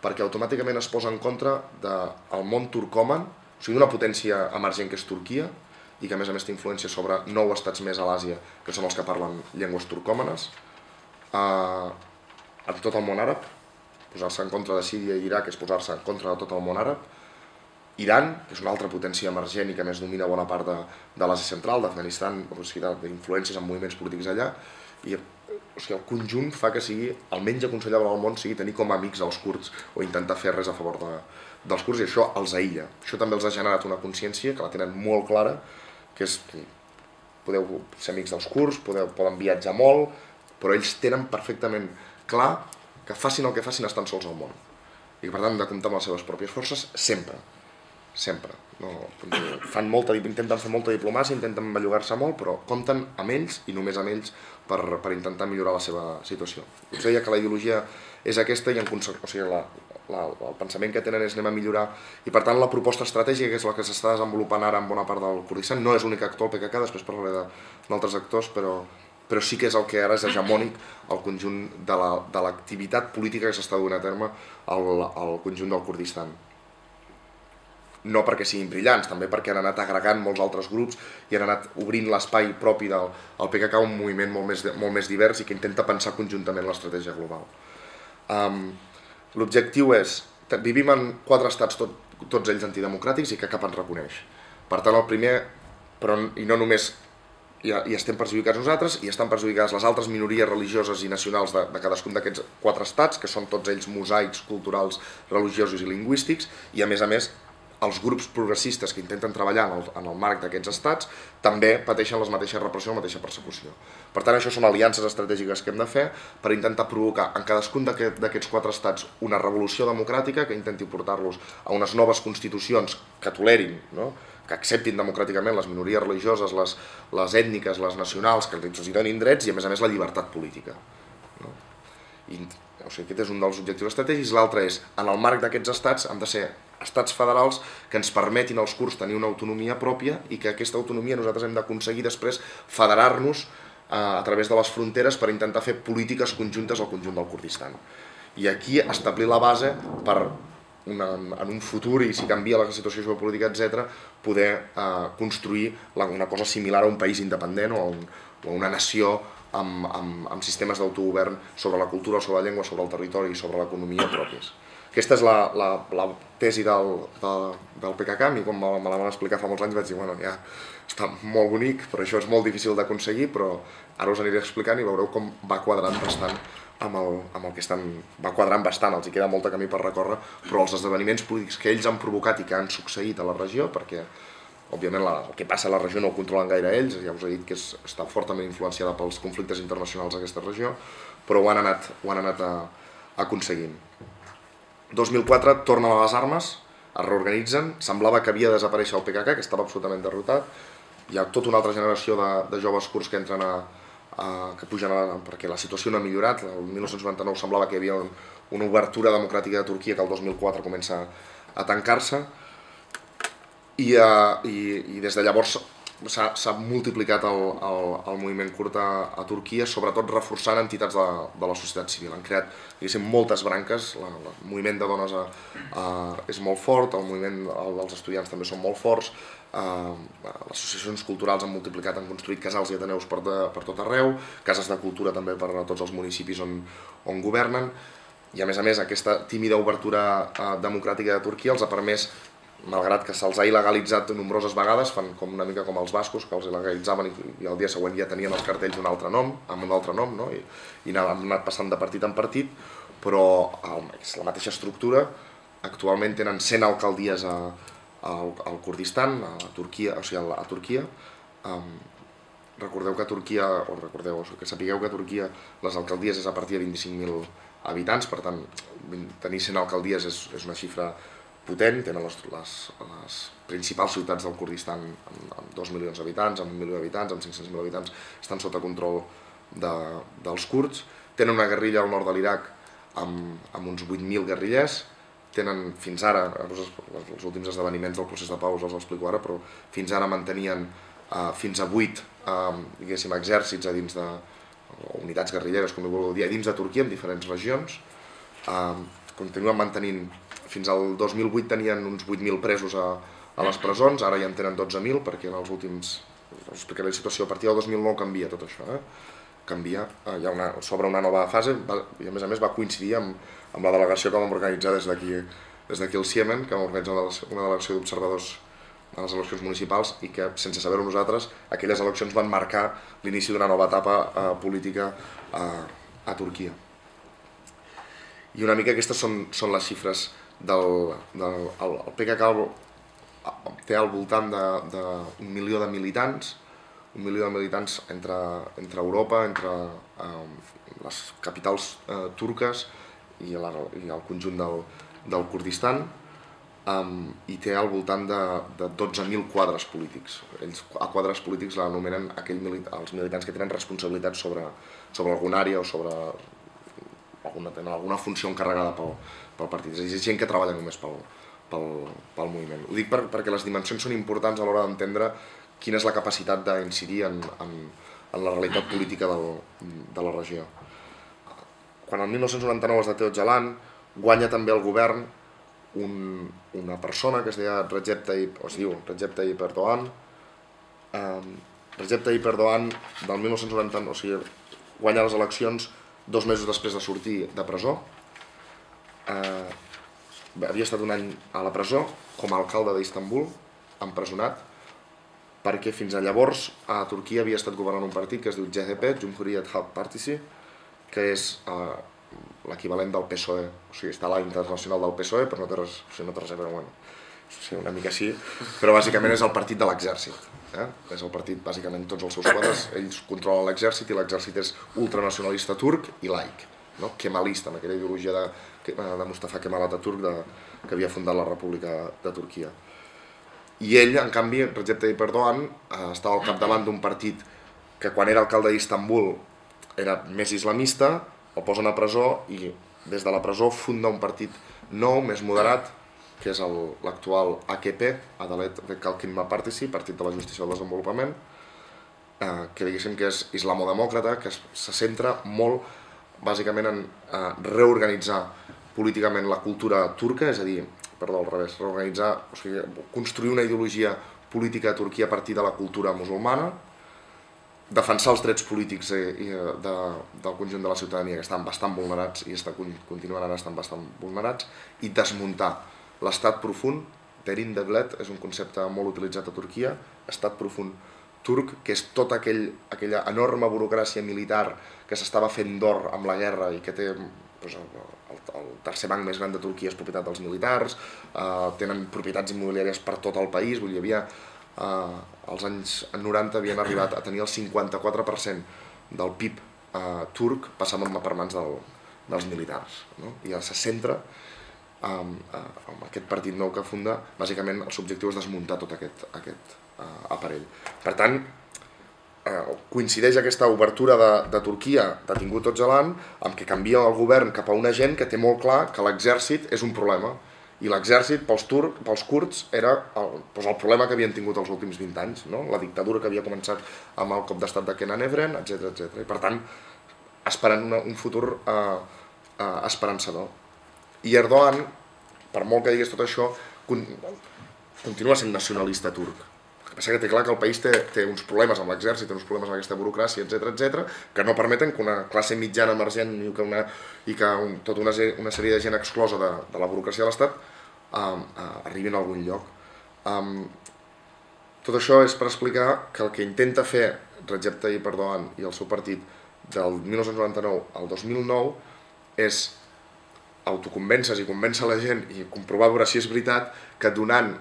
perquè automàticament es posa en contra del món turcòman, o sigui, d'una potència emergent que és Turquia, i que a més té influència sobre 9 estats més a l'Àsia, que són els que parlen llengües turcòmanes, a tot el món àrab. Posar-se en contra de Síria i Iraq és posar-se en contra de tot el món àrab. Iran, que és una altra potència emergent i que més domina bona part de l'Àsia central, d'Afganistan, d'influències en moviments polítics allà, i el conjunt fa que sigui el menys aconsellable al món sigui tenir com a amics els kurds o intentar fer res a favor dels kurds, i això els aïlla. Això també els ha generat una consciència que la tenen molt clara, que és, podeu ser amics dels kurds, poden viatjar molt, però ells tenen perfectament clar que facin el que facin estan sols al món. I que per tant han de comptar amb les seves pròpies forces sempre. Sempre. Intenten fer molta diplomàcia, intenten bellugar-se molt, però compten amb ells i només amb ells per intentar millorar la seva situació. Us deia que la ideologia és aquesta i el pensament que tenen és anem a millorar, i per tant la proposta estratègica, que és la que s'està desenvolupant ara en bona part del Kurdistan, no és l'únic actor del PKK, després parlaré d'altres actors, però sí que és el que ara és hegemònic al conjunt de l'activitat política que s'està duent a terme al conjunt del Kurdistan. No perquè siguin brillants, també perquè han anat agregant molts altres grups i han anat obrint l'espai propi del PKK, un moviment molt més divers i que intenta pensar conjuntament l'estratègia global. L'objectiu és, vivim en 4 estats tots ells antidemocràtics i que cap ens reconeix. Per tant, el primer, i no només hi estem perjudicats nosaltres, i estan perjudicades les altres minories religioses i nacionals de cadascun d'aquests 4 estats, que són tots ells mosaics culturals, religiosos i lingüístics, i a més els grups progressistes que intenten treballar en el marc d'aquests estats també pateixen les mateixes repressió, la mateixa persecució. Per tant, això són aliances estratègiques que hem de fer per intentar provocar en cadascun d'aquests 4 estats una revolució democràtica que intenti portar-los a unes noves constitucions que tolerin, que acceptin democràticament les minories religioses, les ètniques, les nacionals, que els donin drets i a més la llibertat política. Aquest és un dels objectius estratègics. L'altre és, en el marc d'aquests estats, han de ser estats federals que ens permetin als kurds tenir una autonomia pròpia i que aquesta autonomia nosaltres hem d'aconseguir després federar-nos a través de les fronteres per intentar fer polítiques conjuntes al conjunt del Kurdistan. I aquí establir la base per, en un futur, i si canvia la situació geopolítica, etc., poder construir una cosa similar a un país independent o a una nació amb sistemes d'autogovern sobre la cultura, sobre la llengua, sobre el territori i sobre l'economia pròpies. Aquesta és la tesi del PKK. A mi, quan me la van explicar fa molts anys, vaig dir, bueno, ja està molt bonic, però això és molt difícil d'aconseguir, però ara us aniré explicant i veureu com va quadrant bastant amb el que estan... Va quadrant bastant, els hi queda molt de camí per recórrer, però els esdeveniments polítics que ells han provocat i que han succeït a la regió, perquè, òbviament, el que passa a la regió no ho controlen gaire ells, ja us he dit que està fortament influenciada pels conflictes internacionals d'aquesta regió, però ho han anat aconseguint. 2004 tornen a les armes, es reorganitzen, semblava que havia de desaparèixer el PKK, que estava absolutament derrotat, hi ha tota una altra generació de joves kurds que entren que pugen perquè la situació no ha millorat. El 1999 semblava que hi havia una obertura democràtica de Turquia que el 2004 comença a tancar-se, i des de llavors s'ha multiplicat el moviment kurd a Turquia, sobretot reforçant entitats de la societat civil. Han creat moltes branques, el moviment de dones és molt fort, el moviment dels estudiants també són molt forts, les associacions culturals han multiplicat, han construït casals i ateneus per tot arreu, cases de cultura també per a tots els municipis on governen, i a més aquesta tímida obertura democràtica de Turquia els ha permès malgrat que se'ls ha il·legalitzat nombroses vegades, fan com una mica com els bascos, que els il·legalitzaven i el dia següent ja tenien els cartells d'un altre nom, amb un altre nom, no? I han anat passant de partit en partit, però és la mateixa estructura. Actualment tenen 100 alcaldies al Kurdistan, a Turquia, o sigui, a Turquia. Recordeu que Turquia, que sapigueu que a Turquia les alcaldies és a partir de 25.000 habitants, per tant, tenir 100 alcaldies és una xifra potent. Tenen les principals ciutats del Kurdistan amb 2 milions d'habitants, amb 1 milió d'habitants, amb 500.000 habitants, estan sota control dels kurds. Tenen una guerrilla al nord de l'Iraq amb uns 8.000 guerrillers. Tenen fins ara, els últims esdeveniments del procés de pau els explico ara, però fins ara mantenien fins a 8 exèrcits a dins de unitats guerrilleres, com ho vulgueu dir, a dins de Turquia, en diferents regions. Continuen mantenint, fins al 2008 tenien uns 8.000 presos a les presons, ara ja en tenen 12.000, perquè en els últims, us explicaré la situació, a partir del 2009 canvia tot això, canvia, s'obre una nova fase, i a més va coincidir amb la delegació que vam organitzar des d'aquí al Ciemen, que vam organitzar una delegació d'observadors a les eleccions municipals i que, sense saber-ho nosaltres, aquelles eleccions van marcar l'inici d'una nova etapa política a Turquia. I una mica aquestes són les xifres del PKK. Té al voltant d'1 milió de militants, entre Europa, entre les capitals turques i el conjunt del Kurdistan, i té al voltant de 12.000 quadres polítics. Ells a quadres polítics l'anomenen els militants que tenen responsabilitats sobre alguna àrea o sobre alguna funció encarregada pel partit. És a dir, gent que treballa només pel moviment. Ho dic perquè les dimensions són importants a l'hora d'entendre quina és la capacitat d'incidir en la realitat política de la regió. Quan el 1999 es deté Öcalan, guanya també el govern una persona que es diu Recep Tayyip Erdogan. Recep Tayyip Erdogan del 1999, o sigui, guanya les eleccions 2 mesos després de sortir de presó. Havia estat un any a la presó com a alcalde d'Istanbul, empresonat, perquè fins a llavors a Turquia havia estat governant un partit que es diu CHP, Cumhuriyet Halk Partisi, que és l'equivalent del PSOE, o sigui, està a la internacional del PSOE, però no té res a veure, bueno, sí, una mica sí, però bàsicament és el partit de l'exèrcit. És el partit, bàsicament, tots els seus quadres, ells controlen l'exèrcit i l'exèrcit és ultranacionalista turc i laic, kemalista, amb aquella ideologia de Mustafa Kemal Atatürk que havia fundat la República de Turquia. I ell, en canvi, Recep Tayyip Erdogan, estava al capdavant d'un partit que quan era alcalde d'Istanbul era més islamista, el posen a presó i des de la presó funda un partit nou, més moderat, que és l'actual AKP, Adalet ve Kalkınma Partisi, Partit de la Justícia i el Desenvolupament, que diguéssim que és islamodemòcrata, que se centra molt bàsicament en reorganitzar políticament la cultura turca, és a dir, perdó, al revés, reorganitzar, o sigui, construir una ideologia política a Turquia a partir de la cultura musulmana, defensar els drets polítics del conjunt de la ciutadania que estan bastant vulnerats i continuen ara estant bastant vulnerats, i desmuntar l'estat profund. Derin devlet és un concepte molt utilitzat a Turquia, estat profund turc, que és tota aquella enorme burocràcia militar que s'estava fent d'or amb la guerra i que té el tercer banc més gran de Turquia és propietat dels militars, tenen propietats immobiliàries per tot el país, vull dir, als anys 90 havien arribat a tenir el 54% del PIB turc passant per mans dels militars. I ara se centra amb aquest partit nou que funda, bàsicament el seu objectiu és desmuntar tot aquest aparell. Per tant, coincideix aquesta obertura de Turquia, detingut Öcalan, amb que canvia el govern cap a una gent que té molt clar que l'exèrcit és un problema. I l'exèrcit, pels kurds, era el problema que havien tingut els últims 20 anys, la dictadura que havia començat amb el cop d'estat de Kenan Evren, etc. I per tant, esperant un futur esperançador. I Erdogan, per molt que digués tot això, continua sent nacionalista turc. El que passa que té clar que el país té uns problemes amb l'exèrcit, té uns problemes amb aquesta burocràcia, etc., que no permeten que una classe mitjana emergent i que tota una sèrie de gent exclosa de la burocràcia de l'Estat arribin a algun lloc. Tot això és per explicar que el que intenta fer Recep Tayyip Erdogan i el seu partit del 1999 al 2009 és autoconvèncer i convèncer la gent i comprovar a veure si és veritat que donant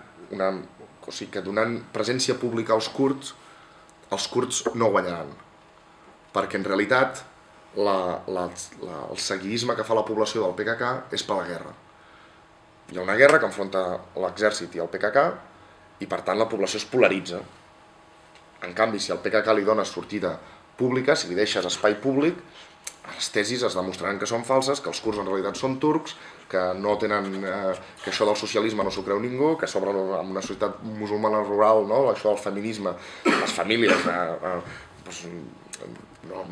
presència pública als kurds, els kurds no guanyaran. Perquè en realitat el seguidisme que fa la població del PKK és per la guerra. Hi ha una guerra que enfronta l'exèrcit i el PKK i per tant la població es polaritza. En canvi, si al PKK li dones sortida pública, si li deixes espai públic, les tesis es demostraran que són falses, que els kurds en realitat són turcs, que no tenen, que això del socialisme no s'ho creu ningú, que sobre en una societat musulmana rural, no, això del feminisme, les famílies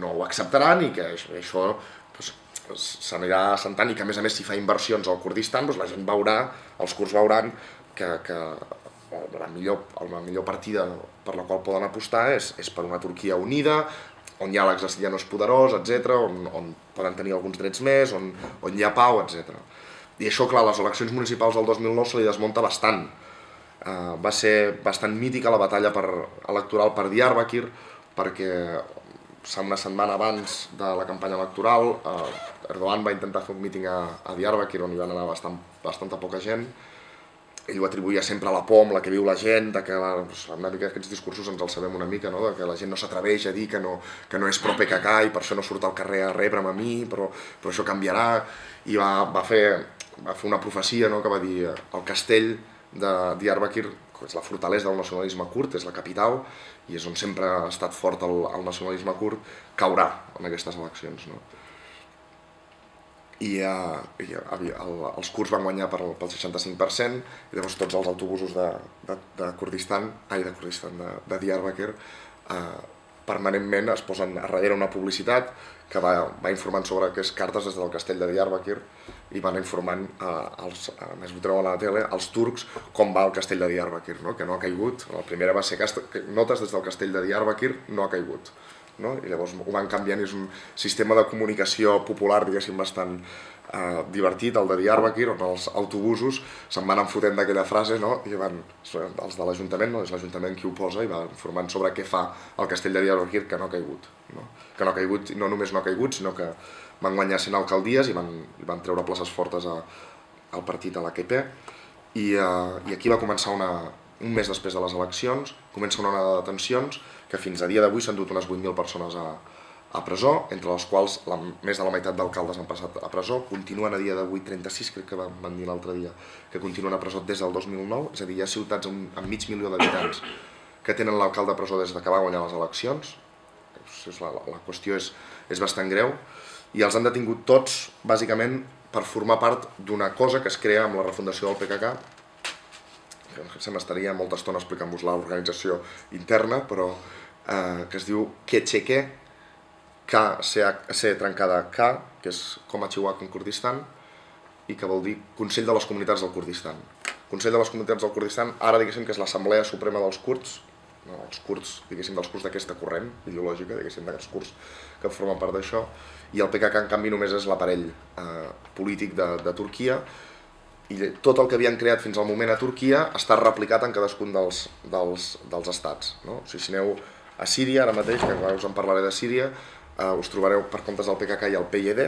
no ho acceptaran i que això s'anirà assentant i que a més si fa inversions al Kurdistan la gent veurà, els kurds veuran que la millor partida per la qual poden apostar és per una Turquia unida, on ja l'exèrcit ja no és poderós, etc., on poden tenir alguns drets més, on hi ha pau, etc. I això, clar, a les eleccions municipals del 2009 se li desmunta bastant. Va ser bastant mítica la batalla electoral per Diyarbakir, perquè una setmana abans de la campanya electoral Erdogan va intentar fer un míting a Diyarbakir on hi van anar bastanta poca gent. Ell ho atribuïa sempre a la por amb la que viu la gent, que una mica aquests discursos ens els sabem una mica, que la gent no s'atreveix a dir que no és pro PKK i per això no surt al carrer a rebre'm a mi, però això canviarà. I va fer una profecia que va dir el castell de Diyarbakir, que és la fortalesa del nacionalisme kurd, és la capital, i és on sempre ha estat fort el nacionalisme kurd, caurà en aquestes eleccions. I els kurds van guanyar pel 65% i llavors tots els autobusos de Diyarbakir permanentment es posen a darrere una publicitat que va informant sobre aquestes cartes des del castell de Diyarbakir i van informant, a més ho treuen a la tele, als turcs com va el castell de Diyarbakir, que no ha caigut. La primera va ser notes des del castell de Diyarbakir, no ha caigut. I llavors ho van canviant i és un sistema de comunicació popular, diguéssim, bastant divertit, el de Diyarbakir, on els autobusos se'n van enfotent d'aquella frase, i els de l'Ajuntament, és l'Ajuntament qui ho posa i va informant sobre què fa el castell de Diyarbakir, que no ha caigut. Que no ha caigut, no només no ha caigut, sinó que van guanyar 100 alcaldies i van treure places fortes al partit, a l'AKP, i aquí va començar un mes després de les eleccions, comença una onada de detencions que fins a dia d'avui s'han dut unes 8.000 persones a presó, entre les quals més de la meitat d'alcaldes han passat a presó. Continuen a dia d'avui 36, crec que van dir l'altre dia, que continuen a presó des del 2009, és a dir, hi ha ciutats amb mig milió d'habitants que tenen l'alcalde a presó des que va guanyar les eleccions. La qüestió és bastant greu i els han detingut tots, bàsicament, per formar part d'una cosa que es crea amb la refundació del PKK, que se m'estaria molta estona explicant-vos l'organització interna, però que es diu KCK, C trencada K, que és Komachiwak en Kurdistan, i que vol dir Consell de les Comunitats del Kurdistan. Consell de les Comunitats del Kurdistan, ara diguéssim que és l'Assemblea Suprema dels Kurds, els kurds, diguéssim, dels kurds d'aquesta corrent ideològica, diguéssim, d'aquests kurds que formen part d'això, i el PKK, en canvi, només és l'aparell polític de Turquia, i tot el que havien creat fins al moment a Turquia està replicat en cadascun dels estats. Si aneu a Síria, ara mateix, que us en parlaré de Síria, us trobareu per comptes del PKK i el PYD,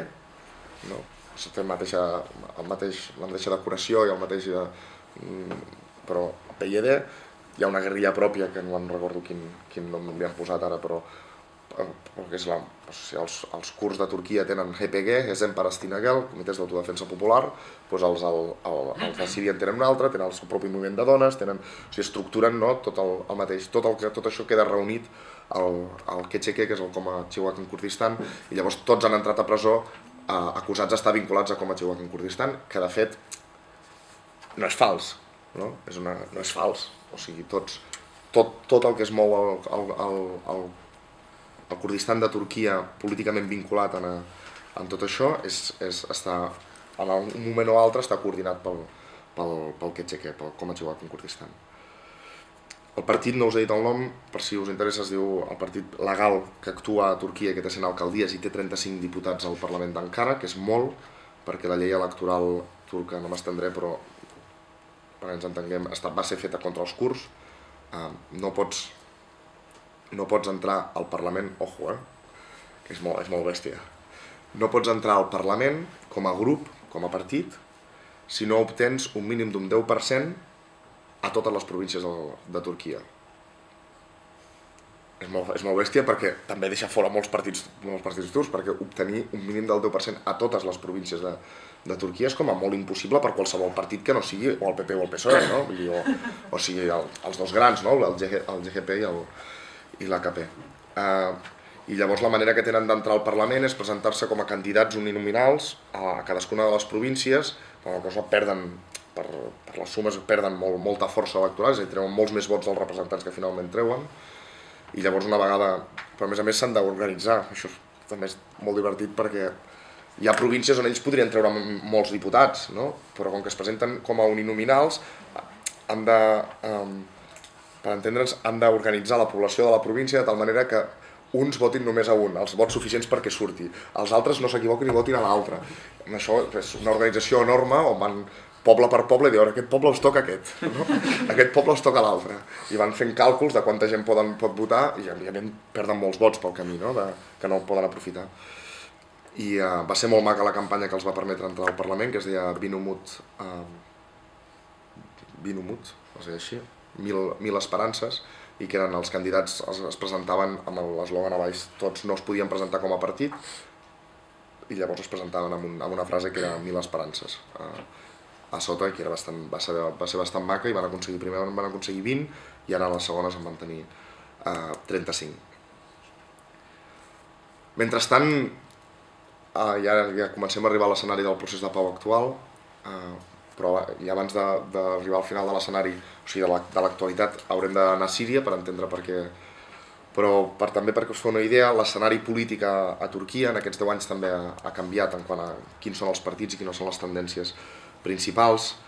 té la mateixa decoració i el mateix... però el PYD, hi ha una guerrilla pròpia, que no recordo quin nom li han posat ara, però els kurds de Turquia tenen HPG, Hezem Parastinagel, comitès d'autodefensa popular, els de Síria en tenen un altre, tenen el seu propi moviment de dones, estructuren tot el mateix, tot això queda reunit al KCK, que és el Komachiwak en Kurdistan, i llavors tots han entrat a presó acusats d'estar vinculats a Komachiwak en Kurdistan, que de fet no és fals, no és fals, o sigui, tot el que es mou al Kurdistan de Turquia políticament vinculat en tot això està, en un moment o altre, està coordinat pel KCK, pel Komachiwak en Kurdistan. El partit, no us he dit el nom, per si us interessa, es diu el partit legal que actua a Turquia, que té 100 alcaldies i té 35 diputats al Parlament d'Ankara, que és molt, perquè la llei electoral turca, no m'estendré, però perquè ens entenguem, va ser feta contra els kurds. No pots entrar al Parlament, ojo, que és molt bèstia. No pots entrar al Parlament com a grup, com a partit, si no obtens un mínim d'un 10% a totes les províncies de Turquia. És molt bèstia perquè també deixa fora molts partits turcs, perquè obtenir un mínim del 10% a totes les províncies de Turquia és com a molt impossible per qualsevol partit que no sigui o el PP o el PSOE, no? O sigui, els dos grans, no? El GGP i l'AKP. I llavors la manera que tenen d'entrar al Parlament és presentar-se com a candidats uninominals a cadascuna de les províncies, per la cosa perden, per les sumes perden molta força electoral, és a dir, treuen molts més vots dels representants que finalment treuen, i llavors una vegada, però a més s'han d'organitzar, això també és molt divertit perquè hi ha províncies on ells podrien treure molts diputats, no? Però com que es presenten com a uninominals, per entendre'ns, han d'organitzar la població de la província de tal manera que uns votin només a un, els vots suficients perquè surti, els altres no s'equivoquin i votin a l'altre. Això és una organització enorme on van poble per poble i diuen, aquest poble us toca aquest, no? Aquest poble us toca l'altre. I van fent càlculs de quanta gent pot votar i òbviament perden molts vots pel camí, no? Que no poden aprofitar. I va ser molt maca la campanya que els va permetre entrar al Parlament, que es deia Binumut, es deia així, 1000 esperances, i que eren els candidats, es presentaven amb l'eslògan a baix, tots no es podien presentar com a partit, i llavors es presentaven amb una frase que era 1000 esperances a sota, que va ser bastant maca, i primer van aconseguir 20 i ara a les segones en van tenir 35. Mentrestant, ja comencem a arribar a l'escenari del procés de pau actual, però i abans d'arribar al final de l'escenari, o sigui, de l'actualitat, haurem d'anar a Síria per entendre per què. Però també perquè us feu una idea, l'escenari polític a Turquia en aquests 10 anys també ha canviat en quant a quins són els partits i quines són les tendències principals.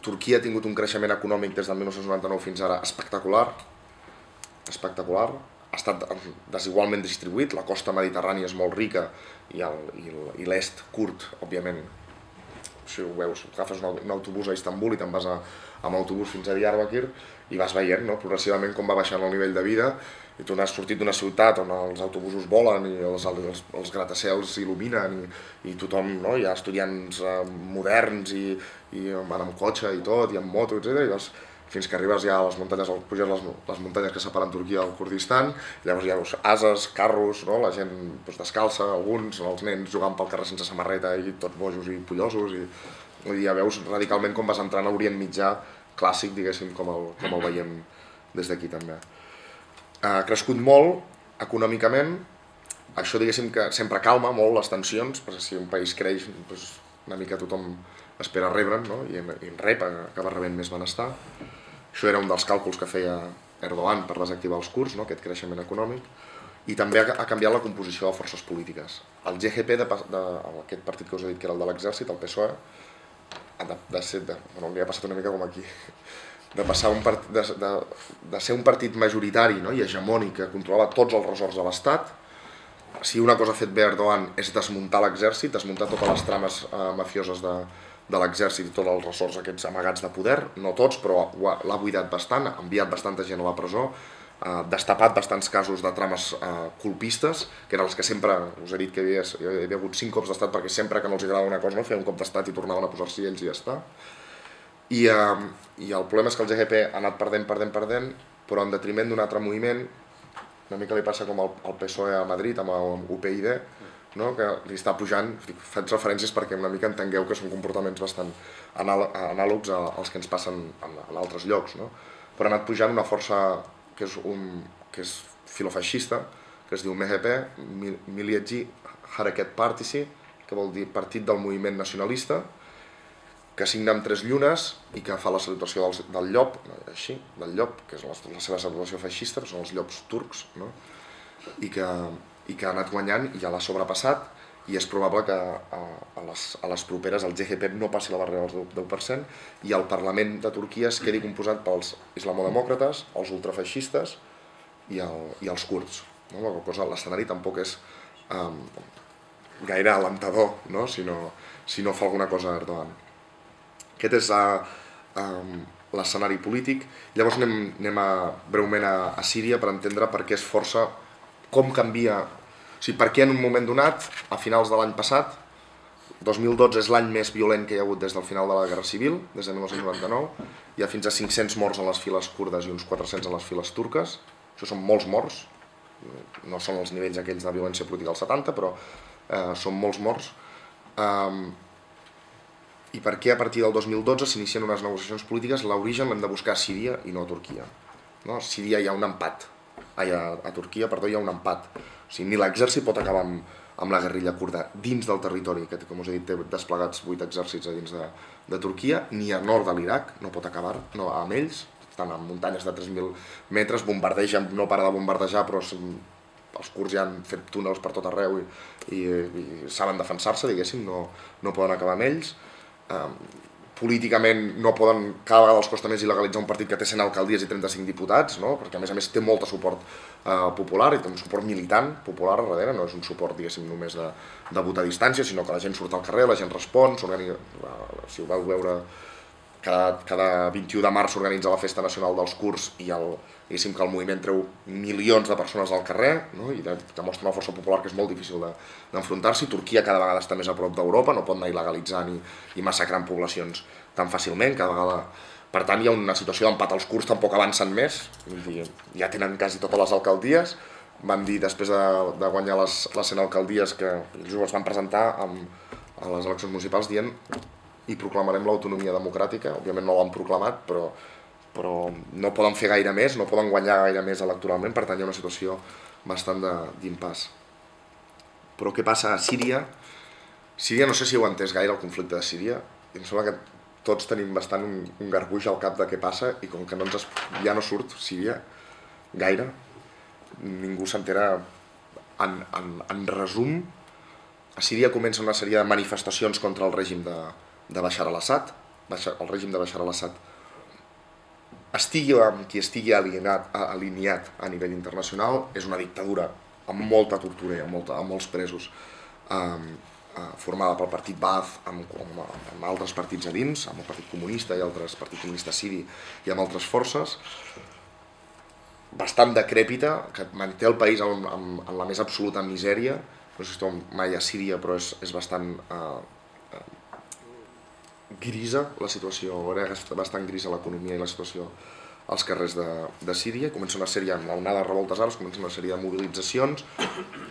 Turquia ha tingut un creixement econòmic des del 1999 fins ara espectacular, ha estat desigualment distribuït, la costa mediterrània és molt rica i l'est curt, òbviament. Si ho veus, agafes un autobús a Istanbul i te'n vas amb autobús fins a Diyarbakir i vas veient progressivament com va baixant el nivell de vida, i tu n'has sortit d'una ciutat on els autobusos volen i els gratacels s'il·luminen i tothom, hi ha estudiants moderns i van amb cotxe i tot, i amb moto, etc. Fins que arribes ja a les muntanyes, puges les muntanyes que separen Turquia del Kurdistan, i llavors hi ha ases, carros, la gent descalça, alguns, els nens jugant pel carrer sense samarreta i tots bojos i pollosos, i ja veus radicalment com vas entrant a Orient Mitjà clàssic, diguéssim, com el veiem des d'aquí també. Ha crescut molt econòmicament, això diguéssim que sempre calma molt les tensions, perquè si un país creix una mica tothom espera rebre'n, i en rep, acaba rebent més benestar. Això era un dels càlculs que feia Erdogan per desactivar els kurds, aquest creixement econòmic, i també ha canviat la composició de forces polítiques. El GGP, aquest partit que us he dit que era el de l'exèrcit, el PSOE, li ha passat una mica com aquí, de ser un partit majoritari i hegemònic que controlava tots els ressorts de l'Estat. Si una cosa ha fet bé Erdogan és desmuntar l'exèrcit, desmuntar totes les trames mafioses de l'exèrcit i tots els ressorts aquests amagats de poder, no tots, però l'ha buidat bastant, ha enviat bastanta gent a la presó, ha destapat bastants casos de trames colpistes, que eren els que sempre, us he dit que hi havia hagut 5 cops d'estat perquè sempre que no els agradava una cosa no feien un cop d'estat i tornaven a posar-s'hi ells i ja està. I el problema és que el GGP ha anat perdent, però en detriment d'un altre moviment, una mica li passa com al PSOE a Madrid amb UPyD, que li està pujant, faig referències perquè una mica entengueu que són comportaments bastant anàlogs als que ens passen en altres llocs, però ha anat pujant una força que és filofeixista, que es diu MHP, Milliyetçi Hareket Partisi, que vol dir Partit del Moviment Nacionalista, que signa amb 3 llunes i que fa la salutació del llop, així, del llop, que és la seva salutació feixista, que són els llops turcs, i que ha anat guanyant i ja l'ha sobrepassat, i és probable que a les properes el GGP no passi la barrera del 10% i el Parlament de Turquia es quedi composat pels islamodemòcrates, els ultrafeixistes i els kurds. L'escenari tampoc és gaire alentador si no fa alguna cosa Erdogan. Aquest és l'escenari polític. Llavors anem breument a Síria per entendre per què és força, com canvia, o sigui, per què en un moment donat, a finals de l'any passat, 2012 és l'any més violent que hi ha hagut des del final de la Guerra Civil, des de 1999, hi ha fins a 500 morts en les files kurdes i uns 400 en les files turques, això són molts morts, no són els nivells aquells de violència política dels 70, però són molts morts. I per què a partir del 2012 s'inicien unes negociacions polítiques? L'origen l'hem de buscar a Síria i no a Turquia. A Síria hi ha un empat, a Turquia, perdó, hi ha un empat. O sigui, ni l'exèrcit pot acabar amb la guerrilla kurda dins del territori, que com us he dit té desplegats 8 exèrcits a dins de Turquia, ni a nord de l'Iraq, no pot acabar amb ells, estan en muntanyes de 3.000 metres, bombardegen, no para de bombardejar, però els kurds ja han fet túnels per tot arreu i saben defensar-se, diguéssim, no poden acabar amb ells. Políticament no poden, cada vegada els costa més il·legalitzar un partit que té 100 alcaldies i 35 diputats, perquè a més té molt de suport popular i té un suport militant popular a darrere, no és un suport, diguéssim, només de votar a distància, sinó que la gent surt al carrer, la gent respon, si ho vau veure, cada 21 de març s'organitza la Festa Nacional dels Kurds i diguéssim que el moviment treu milions de persones al carrer i demostra una força popular que és molt difícil d'enfrontar-s'hi. Turquia cada vegada està més a prop d'Europa, no pot anar il·legalitzant i massacrant poblacions tan fàcilment, cada vegada. Per tant, hi ha una situació d'empat, els kurds tampoc avancen més, ja tenen quasi totes les alcaldies, van dir després de guanyar les 100 alcaldies que ells es van presentar a les eleccions municipals dient i proclamarem l'autonomia democràtica, òbviament no l'han proclamat, però no poden fer gaire més, no poden guanyar gaire més electoralment, per tant hi ha una situació bastant d'impàs. Però què passa a Síria? Síria, no sé si heu entès gaire el conflicte de Síria, i em sembla que tots tenim bastant un garbuix al cap de què passa, i com que ja no surt Síria gaire, ningú s'entera. En resum, a Síria comença una sèrie de manifestacions contra el règim de Bashar al-Assad. El règim de Bashar al-Assad estigui amb qui estigui alineat a nivell internacional, és una dictadura amb molta tortura i amb molts presos, formada pel partit Ba'ath, amb altres partits a dins, amb el Partit Comunista i altres Partit Comunista Siri i amb altres forces, bastant decrèpita, que manté el país en la més absoluta misèria. No sé si esteu mai a Síria, però és bastant grisa la situació, era bastant grisa l'economia i la situació als carrers de Síria. Comença una sèrie, amb l'onada de revoltes àrabs, comença una sèrie de mobilitzacions.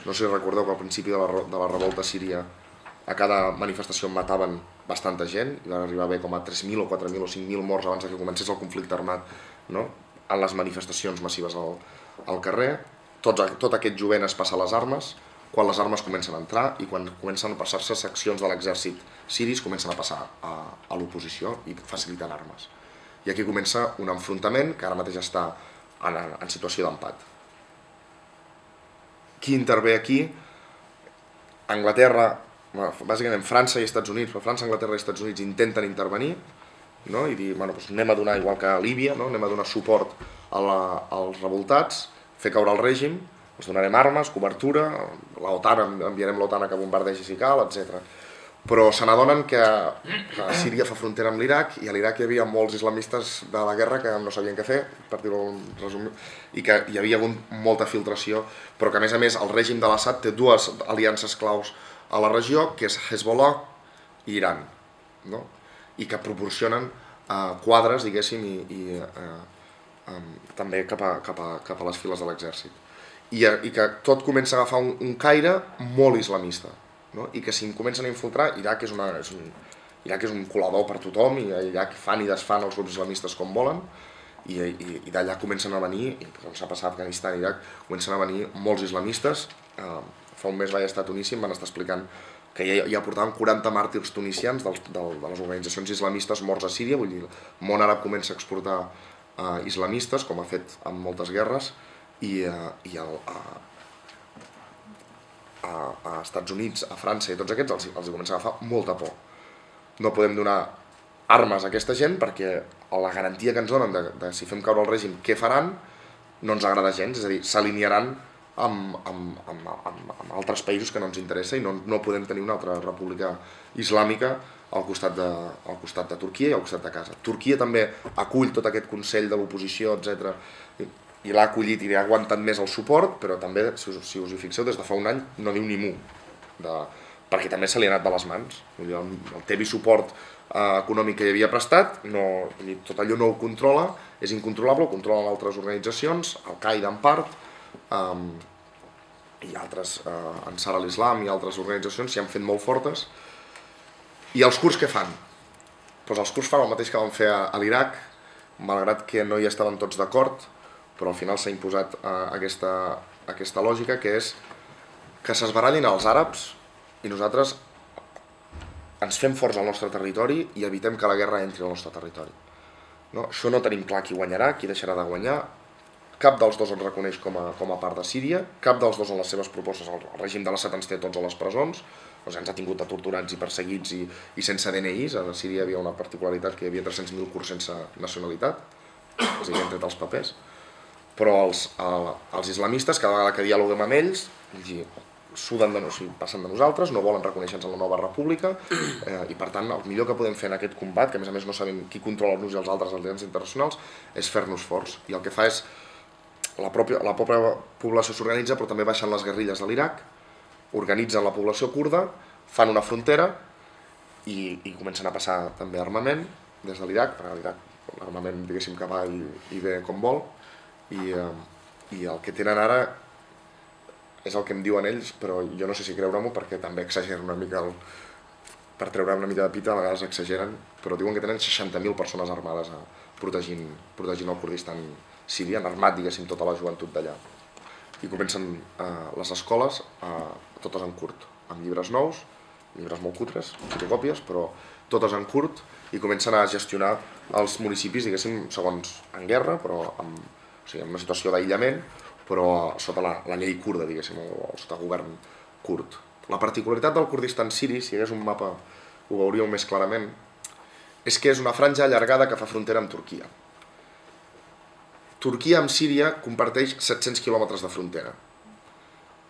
No sé si recordeu que al principi de la revolta a Síria a cada manifestació mataven bastanta gent, i van arribar a haver com a 3.000 o 4.000 o 5.000 morts abans que comencés el conflicte armat, en les manifestacions massives al carrer. Tot aquest jovent es passa a les armes, quan les armes comencen a entrar i quan comencen a passar-se seccions de l'exèrcit siris comencen a passar a l'oposició i facilitant armes. I aquí comença un enfrontament que ara mateix està en situació d'empat. Qui intervé aquí? Anglaterra, bàsicament França i Estats Units, però França, Anglaterra i Estats Units intenten intervenir i dir, anem a donar, igual que a Líbia, anem a donar suport als revoltats, fer caure el règim, els donarem armes, cobertura, l'OTAN, enviarem l'OTAN a que bombardegi si cal, etc. Però se n'adonen que Síria fa frontera amb l'Iraq i a l'Iraq hi havia molts islamistes de la guerra que no sabien què fer, per dir-ho en resum, i que hi havia hagut molta filtració, però que a més el règim de l'Assad té dues aliances claus a la regió, que és Hezbollah i Iran, i que proporcionen quadres, diguéssim, i també cap a les files de l'exèrcit. I que tot comença a agafar un caire molt islamista, i que si comencen a infiltrar, Iraq és un colador per tothom, i allà fan i desfan els grups islamistes com volen, i d'allà comencen a venir, com s'ha passat a Afganistan i Iraq, comencen a venir molts islamistes. Fa un mes vaig estar a Tunísia i em van estar explicant que ja portaven 40 màrtirs tunisians de les organitzacions islamistes morts a Síria, vull dir, el món àrab comença a exportar islamistes, com ha fet en moltes guerres, i a Estats Units, a França i tots aquests els comença a agafar molta por. No podem donar armes a aquesta gent perquè la garantia que ens donen de si fem caure el règim què faran no ens agrada gens, és a dir, s'alinearan amb altres països que no ens interessa i no podem tenir una altra república islàmica al costat de Turquia i al costat de casa. Turquia també acull tot aquest Consell de l'oposició, etc. I l'ha acollit i li ha aguantat més el suport, però també, si us hi fixeu, des de fa un any no diu ni mu, perquè també se li ha anat de les mans. El tevi suport econòmic que hi havia prestat, tot allò no ho controla, és incontrolable, ho controlen altres organitzacions, Al-Qaeda en part, i altres, Ansar al-Islam i altres organitzacions s'hi han fet molt fortes. I els kurds què fan? Doncs els kurds fan el mateix que van fer a l'Iraq, malgrat que no hi estaven tots d'acord, però al final s'ha imposat aquesta lògica, que és que s'esbarallin els àrabs i nosaltres ens fem forts al nostre territori i evitem que la guerra entri al nostre territori. Això no tenim clar qui guanyarà, qui deixarà de guanyar. Cap dels dos ens reconeix com a part de Síria, cap dels dos en les seves propostes, el règim de l'Assad ens té tots a les presons, ens ha tingut torturats i perseguits i sense DNIs. A Síria hi havia una particularitat que hi havia 300.000 kurds sense nacionalitat, és a dir, han tret els papers. Però els islamistes, cada vegada que dialoguem amb ells, passen de nosaltres, no volen reconèixer-nos en la nova república, i per tant el millor que podem fer en aquest combat, que a més no sabem qui controla els uns i els altres als aliats internacionals, és fer-nos forts. I el que fa és, la pròpia població s'organitza, però també baixen les guerrilles de l'Iraq, organitzen la població kurda, fan una frontera i comencen a passar també armament des de l'Iraq, perquè a l'Iraq l'armament diguéssim que va i ve com vol, i el que tenen ara és el que em diuen ells, però jo no sé si creure-m'ho perquè també exageren una mica, per treure una mica de pita a vegades exageren, però diuen que tenen 60.000 persones armades protegint el Kurdistan siri, han armat diguéssim tota la joventut d'allà. I comencen les escoles totes en kurd, amb llibres nous, llibres molt cutres, fotocòpies, però totes en kurd, i comencen a gestionar els municipis, diguéssim, segons en guerra, però en una situació d'aïllament, però sota la llei kurda, diguéssim, o sota govern kurd. La particularitat del Kurdistan siri, si hi hagués un mapa ho veuríeu més clarament, és que és una franja allargada que fa frontera amb Turquia. Turquia amb Síria comparteix 700 quilòmetres de frontera.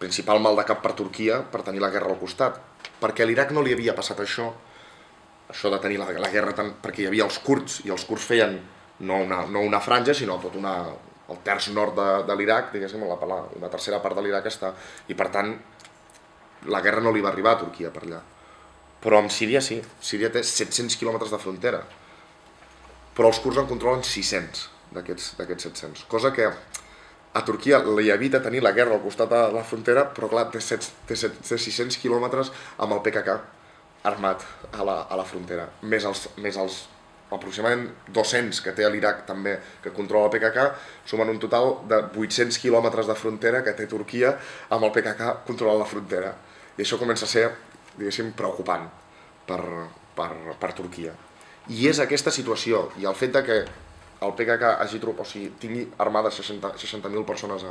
Principal mal de cap per Turquia per tenir la guerra al costat, perquè a l'Iraq no li havia passat això de tenir la guerra, perquè hi havia els kurds, i els kurds feien no una franja, sinó tot el terç nord de l'Iraq, diguéssim, una tercera part de l'Iraq està, i per tant la guerra no li va arribar a Turquia per allà. Però amb Síria sí, Síria té 700 quilòmetres de frontera, però els kurds en controlen 600 d'aquests 700, cosa que a Turquia li evita tenir la guerra al costat de la frontera, però clar, té 600 quilòmetres amb el PKK armat a la frontera, més els aproximadament 200 que té a l'Iraq també, que controla el PKK, sumen un total de 800 quilòmetres de frontera que té Turquia amb el PKK controlant la frontera. I això comença a ser, diguéssim, preocupant per Turquia. I és aquesta situació, i el fet que el PKK tingui armades 60.000 persones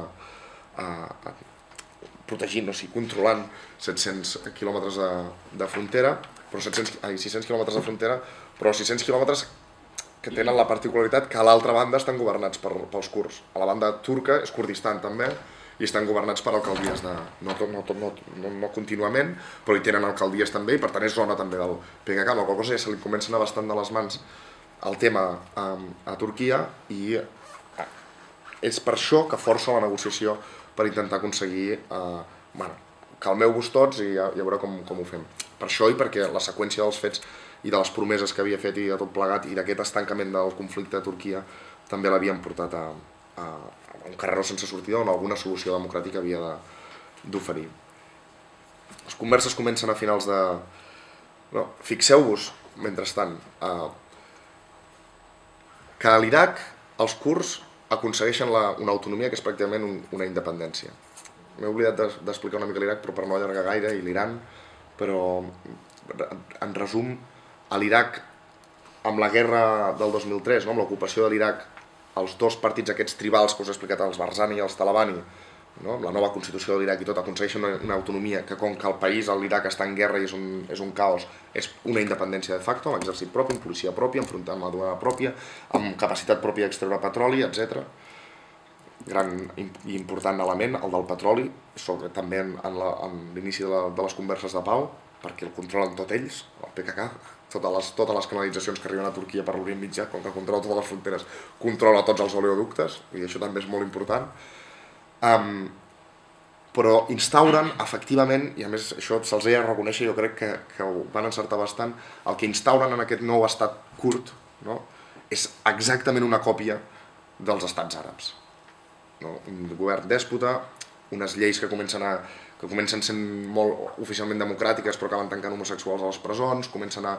protegint, controlant 700 quilòmetres de frontera, però 600 quilòmetres de frontera, però 600 quilòmetres que tenen la particularitat que a l'altra banda estan governats pels kurds. A la banda turca és Kurdistan també, i estan governats per alcaldies, no contínuament, però hi tenen alcaldies també, i per tant és zona també del PKK, amb la qual cosa ja se li comencen a bastant de les mans el tema a Turquia, i és per això que força la negociació per intentar aconseguir calmeu vos tots i ja veureu com ho fem. Per això i perquè la seqüència dels fets i de les promeses que havia fet i de tot plegat i d'aquest estancament del conflicte a Turquia també l'havien portat a un carreró sense sortida on alguna solució democràtica havia d'oferir. Les converses comencen a finals de... Fixeu-vos, mentrestant, que a l'Iraq els kurds aconsegueixen una autonomia que és pràcticament una independència. M'he oblidat d'explicar una mica l'Iraq, però per no allargar gaire, i l'Iran, però en resum, a l'Iraq, amb la guerra del 2003, amb l'ocupació de l'Iraq, els dos partits aquests tribals que us he explicat, els Barzani i els Talabani, amb la nova Constitució de l'Iraq i tot, aconsegueixen una autonomia que, com que el país, l'Iraq, està en guerra i és un caos, és una independència de facto, amb exèrcit propi, amb policia pròpia, amb aduana pròpia, amb capacitat pròpia d'extreure petroli, etc. gran i important element, el del petroli, també en l'inici de les converses de pau, perquè el controlen tot ells, el PKK, totes les canalitzacions que arriben a Turquia per l'Orient Mitjà, com que controla totes les fronteres, controla tots els oleoductes, i això també és molt important. Però instauren, efectivament, i a més això se'ls ha de reconèixer, jo crec que ho van encertar bastant, el que instauren en aquest nou estat kurd, no? És exactament una còpia dels estats àrabs. No? Un govern dèspota, unes lleis que comencen sent molt oficialment democràtiques però acaben tancant homosexuals a les presons, comencen a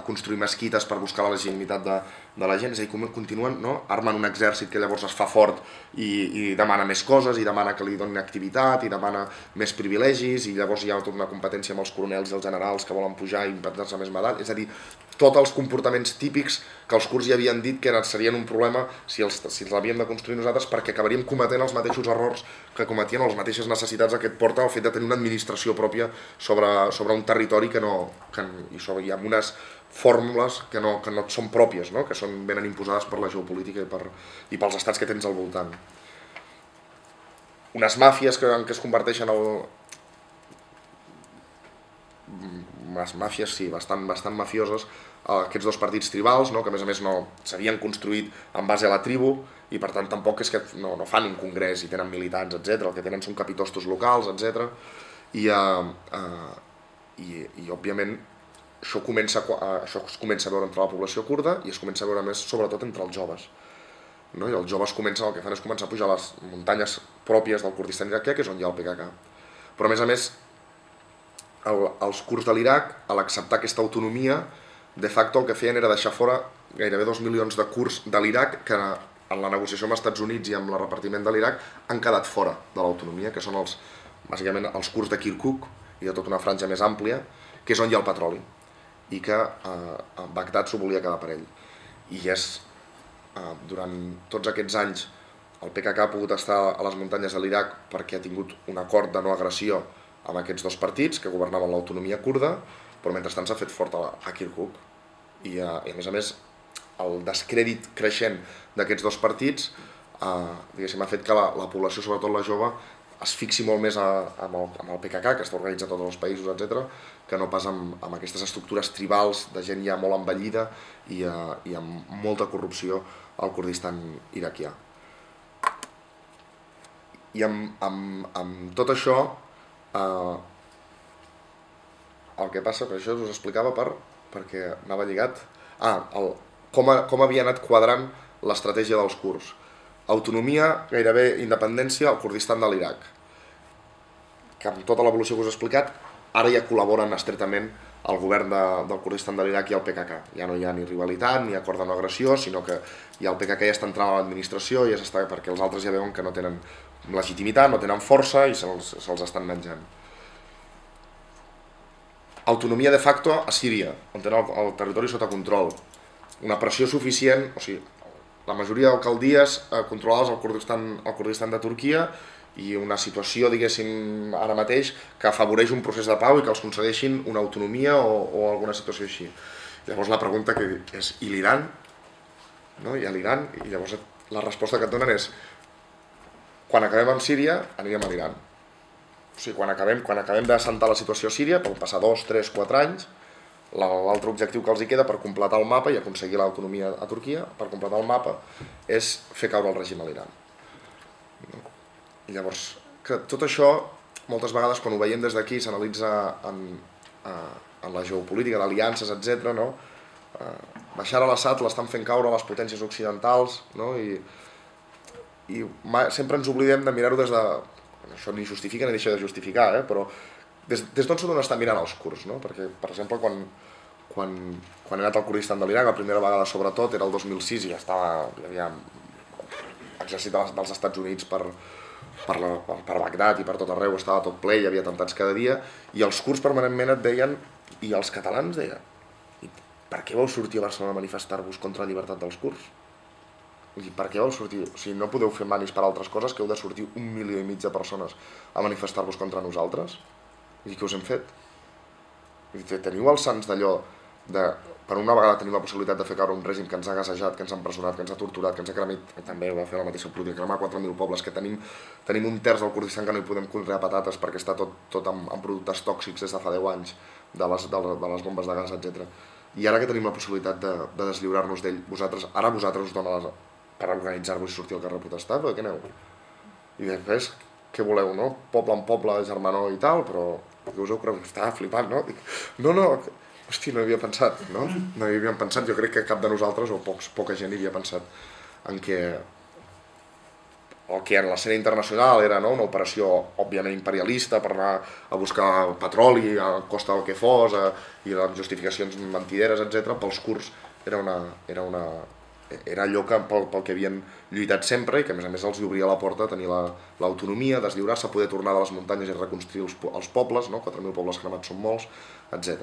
construir mesquites per buscar la legitimitat de la gent, és a dir, continuen, no? Armen un exèrcit que llavors es fa fort i demana més coses, i demana que li donin activitat, i demana més privilegis, i llavors hi ha tota una competència amb els coronels i els generals que volen pujar i inventar-se més medalles, és a dir, tots els comportaments típics que els kurds ja havien dit que serien un problema si els havíem de construir nosaltres, perquè acabaríem cometent els mateixos errors que cometien, o les mateixes necessitats que et porta el fet de tenir una administració pròpia sobre un territori i amb unes fórmules que no et són pròpies, no? Que venen imposades per la geopolítica i pels estats que tens al voltant. Unes màfies que es converteixen unes màfies, sí, bastant mafioses, aquests dos partits tribals, que a més no s'havien construït en base a la tribu i per tant tampoc és que no fan un congrés i tenen militants, etc. El que tenen són capitostos locals, etc. I òbviament això es comença a veure entre la població kurda i es comença a veure més sobretot entre els joves. I els joves el que fan és començar a pujar a les muntanyes pròpies del Kurdistan iraquià, que és on hi ha el PKK. Però a més, els kurds de l'Iraq, a l'acceptar aquesta autonomia, de facto el que feien era deixar fora gairebé 2 milions de kurds de l'Iraq que en la negociació amb els Estats Units i amb el repartiment de l'Iraq han quedat fora de l'autonomia, que són bàsicament els kurds de Kirkuk i de tota una franja més àmplia, que és on hi ha el petroli, i que Bagdad s'ho volia quedar per ell. I durant tots aquests anys el PKK ha pogut estar a les muntanyes de l'Iraq perquè ha tingut un acord de no agressió amb aquests dos partits que governaven l'autonomia kurda, però mentrestant s'ha fet fort a Kirkuk. I a més, el descrèdit creixent d'aquests dos partits ha fet que la població, sobretot la jove, es fixi molt més amb el PKK, que està organitzat a tots els països, etc., que no pas amb aquestes estructures tribals de gent ja molt envellida i amb molta corrupció al Kurdistan iraquià. I amb tot això, el que passa, per això us explicava perquè anava lligat, com havia anat quadrant l'estratègia dels kurds. Autonomia, gairebé independència al Kurdistan de l'Iraq, que amb tota l'evolució que us he explicat, ara ja col·laboren estretament el govern del Kurdistan de l'Iraq i el PKK. Ja no hi ha ni rivalitat, ni acord de no agressió, sinó que ja el PKK ja està entrant a l'administració perquè els altres ja veuen que no tenen legitimitat, no tenen força i se'ls estan menjant. Autonomia de facto a Síria, on tenen el territori sota control. Una pressió suficient, o sigui, la majoria d'alcaldies controlades al Kurdistan de Turquia i una situació, diguéssim, ara mateix, que afavoreix un procés de pau i que els concedeixin una autonomia o alguna situació així. Llavors la pregunta és, i l'Iran? Hi ha l'Iran, i llavors la resposta que et donen és quan acabem amb Síria, anirem a l'Iran. O sigui, quan acabem d'assentar la situació a Síria, pot passar 2, 3, 4 anys, l'altre objectiu que els hi queda per completar el mapa i aconseguir l'autonomia a Turquia, per completar el mapa, és fer caure el règim a l'Iran. I llavors, tot això, moltes vegades quan ho veiem des d'aquí, s'analitza en la geopolítica d'aliances, etc. Bashar al-Assad l'estan fent caure les potències occidentals, i sempre ens oblidem de mirar-ho des de... Això ni justifica ni deixa de justificar, però des d'on estan mirant els kurds, perquè, per exemple, quan he anat al Kurdistan de l'Iraq, la primera vegada sobretot, era el 2006 i hi havia exèrcit dels Estats Units per Bagdad i per tot arreu, estava tot ple, hi havia atemptats cada dia, i els kurds permanentment et deien, i els catalans deien, per què vau sortir a Barcelona a manifestar-vos contra la llibertat dels kurds? Per què vau sortir? O sigui, no podeu fer manis per altres coses, que heu de sortir 1,5 milió de persones a manifestar-vos contra nosaltres? I què us hem fet? Teniu els sants d'allò de per una vegada tenim la possibilitat de fer caure un règim que ens ha gassejat, que ens ha empresonat, que ens ha torturat, que ens ha cremit, també va fer la mateixa política, cremar 4.000 pobles, que tenim un terç del Kurdistan que no hi podem conrear patates perquè està tot amb productes tòxics des de fa 10 anys, de les bombes de gas, etc. I ara que tenim la possibilitat de deslliurar-nos d'ell, ara vosaltres us dona per organitzar-vos i sortir al carrer a protestar, però de què aneu? I després, què voleu, no? Poble en poble, germanor i tal, però què us heu cregut? Estava flipant, no? Dic, no, hosti, no hi havia pensat, no? No hi havíem pensat, jo crec que cap de nosaltres, o poca gent hi havia pensat en que el que en l'escena internacional era una operació òbviament imperialista per anar a buscar petroli a costa del que fos i amb justificacions mentideres, etc. Pels kurds era allò pel que havien lluitat sempre i que a més els obria la porta a tenir l'autonomia, deslliurar-se, poder tornar de les muntanyes i reconstruir els pobles, 4.000 pobles cremats són molts, etc.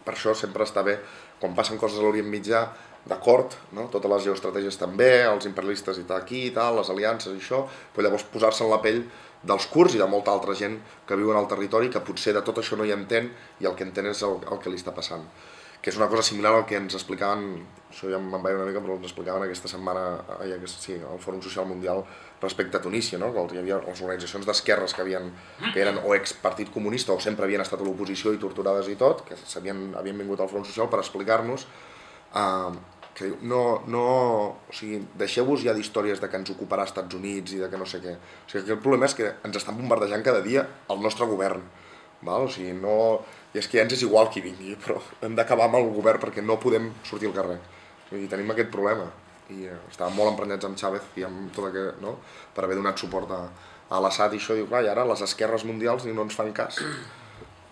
Per això sempre està bé, quan passen coses a l'Orient Mitjà, d'acord, totes les geoestratègies també, els imperialistes i tal aquí i tal, les aliances i això, però llavors posar-se en la pell dels kurds i de molta altra gent que viuen al territori que potser de tot això no hi entén i el que entén és el que li està passant. Que és una cosa similar al que ens explicaven, això ja me'n vaig una mica, però ens explicaven aquesta setmana al Fòrum Social Mundial respecte a Tunísia, que hi havia les organitzacions d'esquerres que eren o expartit comunista o sempre havien estat a l'oposició i torturades i tot, que havien vingut al Fòrum Social per explicar-nos que diu, deixeu-vos ja d'històries de que ens ocuparà els Estats Units i de que no sé què. O sigui, el problema és que ens estan bombardejant cada dia el nostre govern. O sigui, i és que ja ens és igual qui vingui, però hem d'acabar amb el govern perquè no podem sortir al carrer. I tenim aquest problema. I estàvem molt emprenyats amb Chávez i amb tot aquest, per haver donat suport a l'Assad i això. Diu, clar, i ara les esquerres mundials no ens fan cas.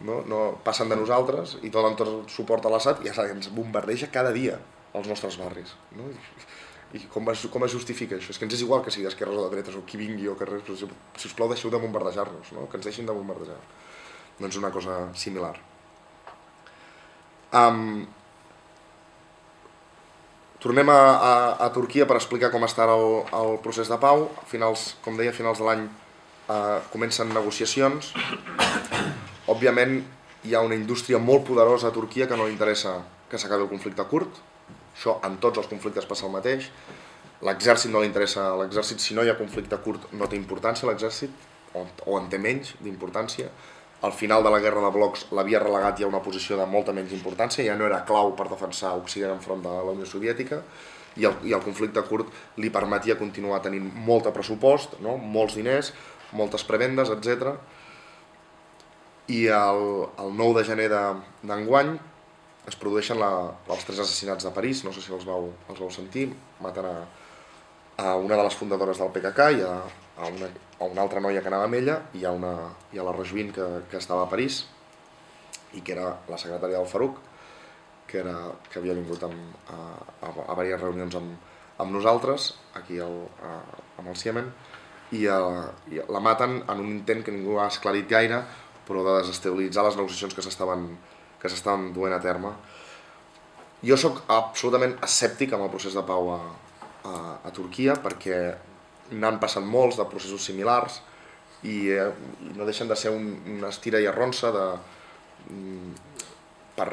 No passen de nosaltres i tot el suport a l'Assad i ja ens bombardeja cada dia als nostres barris. I com es justifica això? És que ens és igual que sigui d'esquerres o de dretes o qui vingui o que res, però sisplau deixeu de bombardejar-nos, que ens deixin de bombardejar. Doncs una cosa similar. Tornem a Turquia per explicar com està el procés de pau. Com deia, a finals de l'any comencen negociacions. Òbviament hi ha una indústria molt poderosa a Turquia que no li interessa que s'acabi el conflicte kurd. Això en tots els conflictes passa el mateix. L'exèrcit no li interessa, l'exèrcit si no hi ha conflicte kurd no té importància l'exèrcit, o en té menys d'importància. Al final de la guerra de blocs l'havia relegat ja a una posició de molta menys importància, ja no era clau per defensar Occident enfront de la Unió Soviètica, i el conflicte kurd li permetia continuar tenint molt pressupost, molts diners, moltes prebendes, etc. I el 9 de gener d'enguany es produeixen els 3 assassinats de París, no sé si els vau sentir, maten a una de les fundadores del PKK i a una altra noia que anava amb ella i a la Rojbin que estava a París i que era la secretària del Farouk, que havia vingut a diverses reunions amb nosaltres aquí amb el Iemen, i la maten en un intent que ningú ha esclarit gaire, però de desestabilitzar les negociacions que s'estaven duent a terme. Jo sóc absolutament escèptic amb el procés de pau a Turquia perquè n'han passat molts de processos similars i no deixen de ser una estira i arronsa per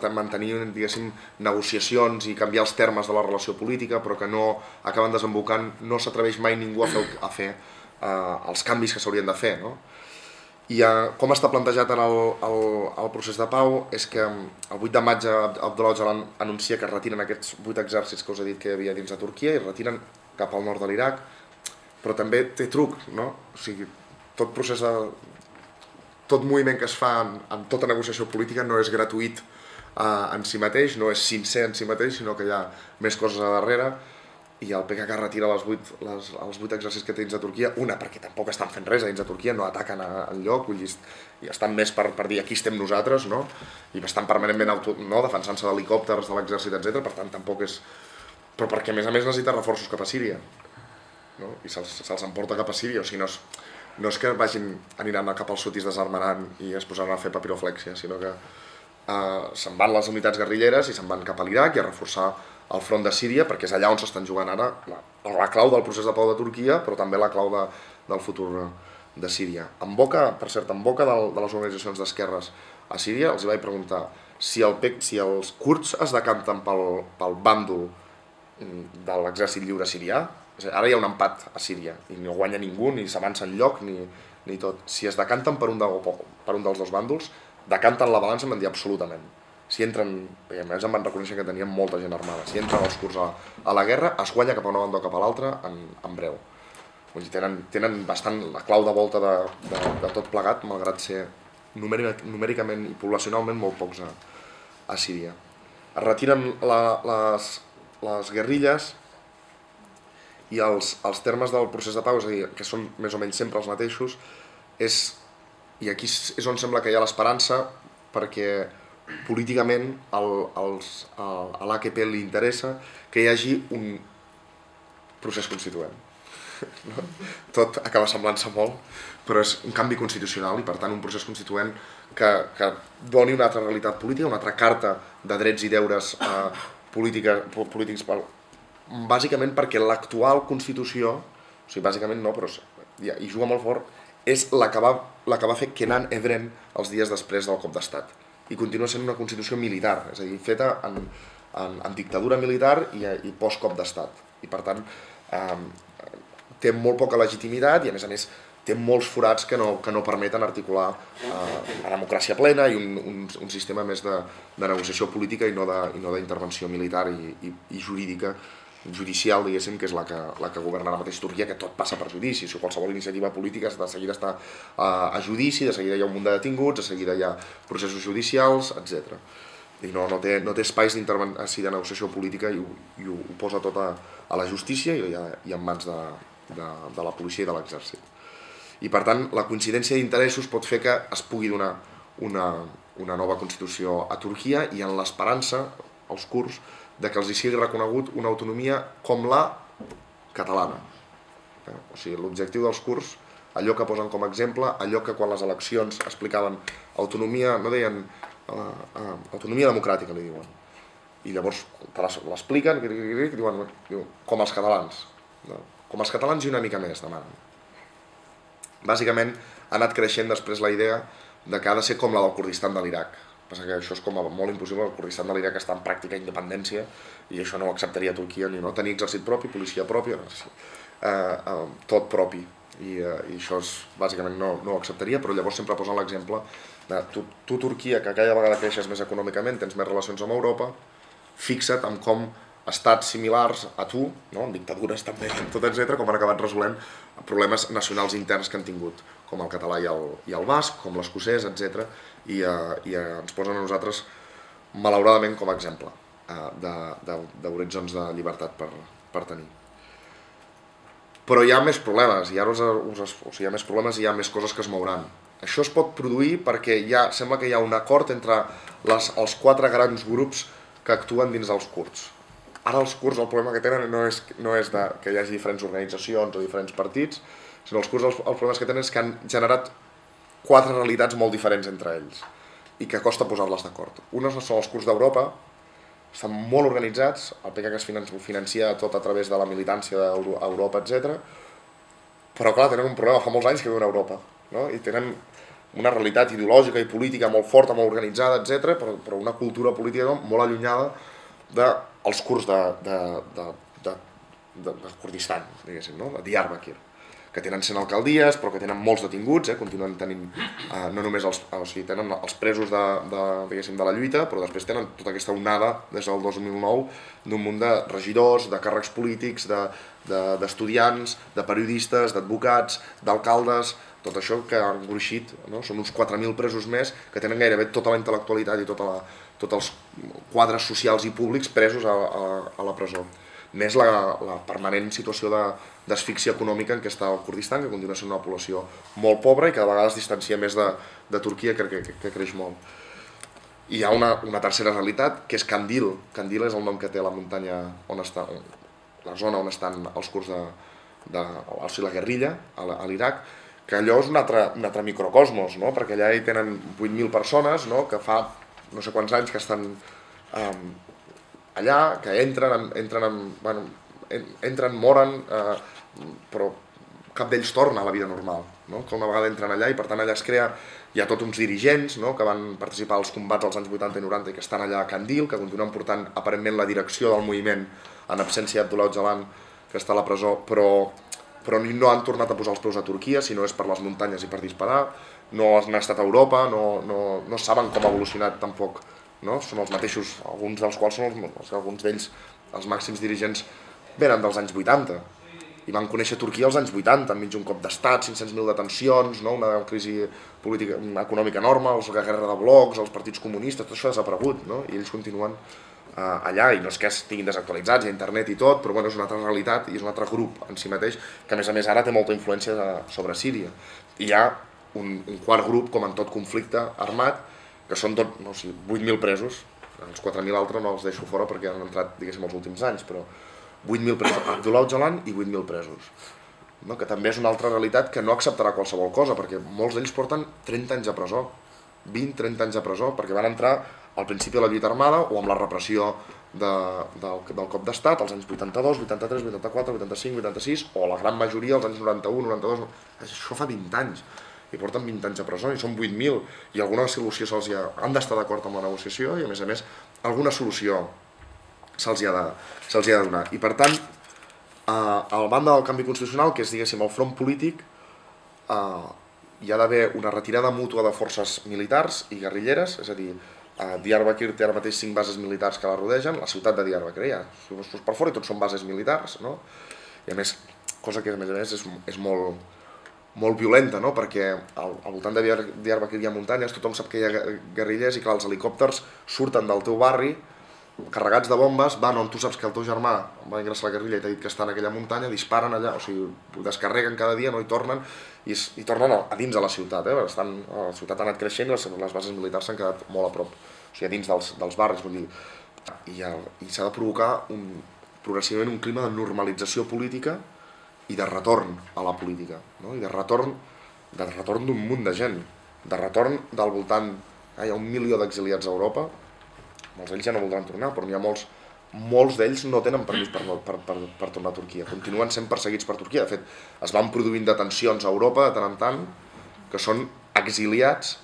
mantenir, diguéssim, negociacions i canviar els termes de la relació política, però que no acaben desembocant, no s'atreveix mai ningú a fer els canvis que s'haurien de fer. I com està plantejat en el procés de pau és que el 8 de maig Abdullah Öcalan anuncia que retiren aquests 8 exèrcits que us he dit que hi havia dins de Turquia i retiren cap al nord de l'Iraq, però també té truc, o sigui, tot moviment que es fa en tota negociació política no és gratuït en si mateix, no és sincer en si mateix, sinó que hi ha més coses a darrere, i el PKK retira els 8 exèrcits que té dins de Turquia, perquè tampoc estan fent res dins de Turquia, no ataquen enlloc, i estan més per dir aquí estem nosaltres, i estan permanentment defensant-se d'helicòpters de l'exèrcit, etc. Per tant, tampoc és... Però perquè, a més necessita reforços cap a Síria, i se'ls emporta cap a Síria, o sigui, no és que aniran cap al sud i es desarmaran i es posaran a fer papiroflèxia, sinó que se'n van les unitats guerrilleres i se'n van cap a l'Iraq i a reforçar el front de Síria, perquè és allà on s'estan jugant ara la clau del procés de pau de Turquia, però també la clau del futur de Síria. Per cert, en boca de les organitzacions d'esquerres a Síria, els vaig preguntar si els kurds es decanten pel bàndol de l'exèrcit lliure sirià, ara hi ha un empat a Síria i no guanya ningú, ni s'avança enlloc, ni tot. Si es decanten per un dels dos bàndols, decanten la balança, m'han dit absolutament. Si entren, i a més em van reconèixer que tenien molta gent armada, si entren els kurds a la guerra, es guanya cap a una banda o cap a l'altra en breu. Tenen bastant la clau de volta de tot plegat, malgrat ser numèricament i poblacionalment molt pocs a Síria. Es retiren les guerrilles i els termes del procés de pau, és a dir, que són més o menys sempre els mateixos, i aquí és on sembla que hi ha l'esperança, perquè políticament a l'AKP li interessa que hi hagi un procés constituent. Tot acaba semblant-se molt, però és un canvi constitucional i per tant un procés constituent que doni una altra realitat política, una altra carta de drets i deures polítics, bàsicament perquè l'actual Constitució, o sigui, bàsicament no, però hi juga molt fort, és la que va fer Kenan Evren els dies després del cop d'estat. I continua sent una Constitució militar, és a dir, feta en dictadura militar i post-cop d'estat. I per tant, té molt poca legitimitat i a més té molts forats que no permeten articular la democràcia plena i un sistema més de negociació política i no d'intervenció militar i jurídica, judicial, diguéssim, que és la que governa ara mateix Turquia, que tot passa per judici. Si qualsevol iniciativa política de seguida està a judici, de seguida hi ha un munt de detinguts, de seguida hi ha processos judicials, etc. I no té espais de negociació política i ho posa tot a la justícia i en mans de la policia i de l'exèrcit. I per tant, la coincidència d'interessos pot fer que es pugui donar una nova Constitució a Turquia i en l'esperança, els kurds, que els hi sigui reconegut una autonomia com la catalana. O sigui, l'objectiu dels kurds, allò que posen com a exemple, allò que quan les eleccions explicaven autonomia, no deien autonomia democràtica, li diuen. I llavors l'expliquen, diuen com els catalans. Com els catalans i una mica més, demanen. Bàsicament ha anat creixent després la idea que ha de ser com la del Kurdistan de l'Iraq. Passa que això és com molt impossible, el Kurdistan de l'Iraq està en pràctica independència i això no ho acceptaria Turquia ni no tenir exèrcit propi, policia pròpia, tot propi. I això bàsicament no ho acceptaria, però llavors sempre posen l'exemple de tu Turquia, que cada vegada creixes més econòmicament, tens més relacions amb Europa, fixa't en com estats similars a tu, en dictadures també, tot etc, com han acabat resolent problemes nacionals interns que han tingut, com el català i el basc, com l'escocès, etc, i ens posen a nosaltres, malauradament, com a exemple d'horitzons de llibertat per tenir. Però hi ha més problemes, hi ha més problemes i hi ha més coses que es mouran. Això es pot produir perquè sembla que hi ha un acord entre els 4 grans grups que actuen dins dels kurds. Ara els kurds el problema que tenen no és que hi hagi diferents organitzacions o diferents partits, sinó els kurds els problemes que tenen és que han generat 4 realitats molt diferents entre ells i que costa posar-les d'acord. Uns són els kurds d'Europa, estan molt organitzats, el PKK es financia tot a través de la militància d'Europa, etc. Però clar, tenen un problema, fa molts anys que viuen a Europa, i tenen una realitat ideològica i política molt forta, molt organitzada, etc., però una cultura política molt allunyada dels kurds de Kurdistan, diguéssim, de Diyarbakir, que tenen 100 alcaldies, però que tenen molts detinguts, continuen tenint no només tenen els presos de la lluita, però després tenen tota aquesta onada des del 2009 d'un munt de regidors, de càrrecs polítics, d'estudiants, de periodistes, d'advocats, d'alcaldes, tot això que han gruixit, són uns 4.000 presos més que tenen gairebé tota la intel·lectualitat i tots els quadres socials i públics presos a la presó. Més la permanent situació d'asfíxia econòmica en què està el Kurdistan, que continua sent una població molt pobra i que de vegades es distancia més de Turquia, que creix molt. I hi ha una tercera realitat, que és Kandil. Kandil és el nom que té la muntanya on està, la zona on estan els kurds de la guerrilla, a l'Iraq, que allò és un altre microcosmos, perquè allà hi tenen 8.000 persones, que fa no sé quants anys que estan allà, que entren, moren, però cap d'ells torna a la vida normal, que una vegada entren allà i per tant allà es crea hi ha tots uns dirigents que van participar als combats als anys 80 i 90 i que estan allà a Kandil, que continuen portant aparentment la direcció del moviment en absència d'Abdullah Öcalan, que està a la presó, però no han tornat a posar els peus a Turquia, si no és per les muntanyes i per disparar, no han estat a Europa, no saben com ha evolucionat tampoc, són els mateixos, alguns dels quals alguns d'ells, els màxims dirigents, venen dels anys 80, i van conèixer Turquia als anys 80, enmig d'un cop d'estat, 500.000 detencions, una crisi política econòmica enorme, la guerra de blocs, els partits comunistes, tot això ha desaparegut, i ells continuen allà, i no és que estiguin desactualitzats, hi ha internet i tot, però és una altra realitat i és un altre grup en si mateix, que a més ara té molta influència sobre Síria. I hi ha un quart grup, com en tot conflicte armat, que són 8.000 presos, els 4.000 altres no els deixo fora perquè han entrat, diguéssim, els últims anys, però 8.000 presos, Abdullah Öcalan i 8.000 presos, que també és una altra realitat que no acceptarà qualsevol cosa, perquè molts d'ells porten 30 anys a presó, 20-30 anys a presó, perquè van entrar al principi de la lluita armada o amb la repressió del cop d'estat, als anys 82, 83, 84, 85, 86, o la gran majoria als anys 91, 92, això fa 20 anys, i porten 20 anys a presó, i són 8.000, i alguna solució han d'estar d'acord amb la negociació, i a més, alguna solució se'ls ha de donar. I per tant, a banda del canvi constitucional, que és, diguéssim, el front polític, hi ha d'haver una retirada mútua de forces militars i guerrilleres, és a dir, Diyarbakir té ara mateix 5 bases militars que la rodegen, la ciutat de Diyarbakir ja, si ho veus per fora, i tots són bases militars, i a més, cosa que a més és molt violenta, perquè al voltant de Diyarbakir hi ha muntanyes, tothom sap que hi ha guerrillers i clar, els helicòpters surten del teu barri carregats de bombes, van on tu saps que el teu germà va ingressar a la guerrilla i t'ha dit que està en aquella muntanya, disparen allà, o sigui, descarreguen cada dia, i tornen a dins de la ciutat, la ciutat ha anat creixent i les bases militars s'han quedat molt a prop, o sigui, a dins dels barris, vull dir, i s'ha de provocar progressivament un clima de normalització política i de retorn a la política, i de retorn d'un munt de gent, de retorn del voltant, hi ha 1 milió d'exiliats a Europa, molts d'ells ja no voldran tornar, però n'hi ha molts d'ells no tenen permís per tornar a Turquia, continuen sent perseguits per Turquia. De fet, es van produint detencions a Europa de tant en tant, que són exiliats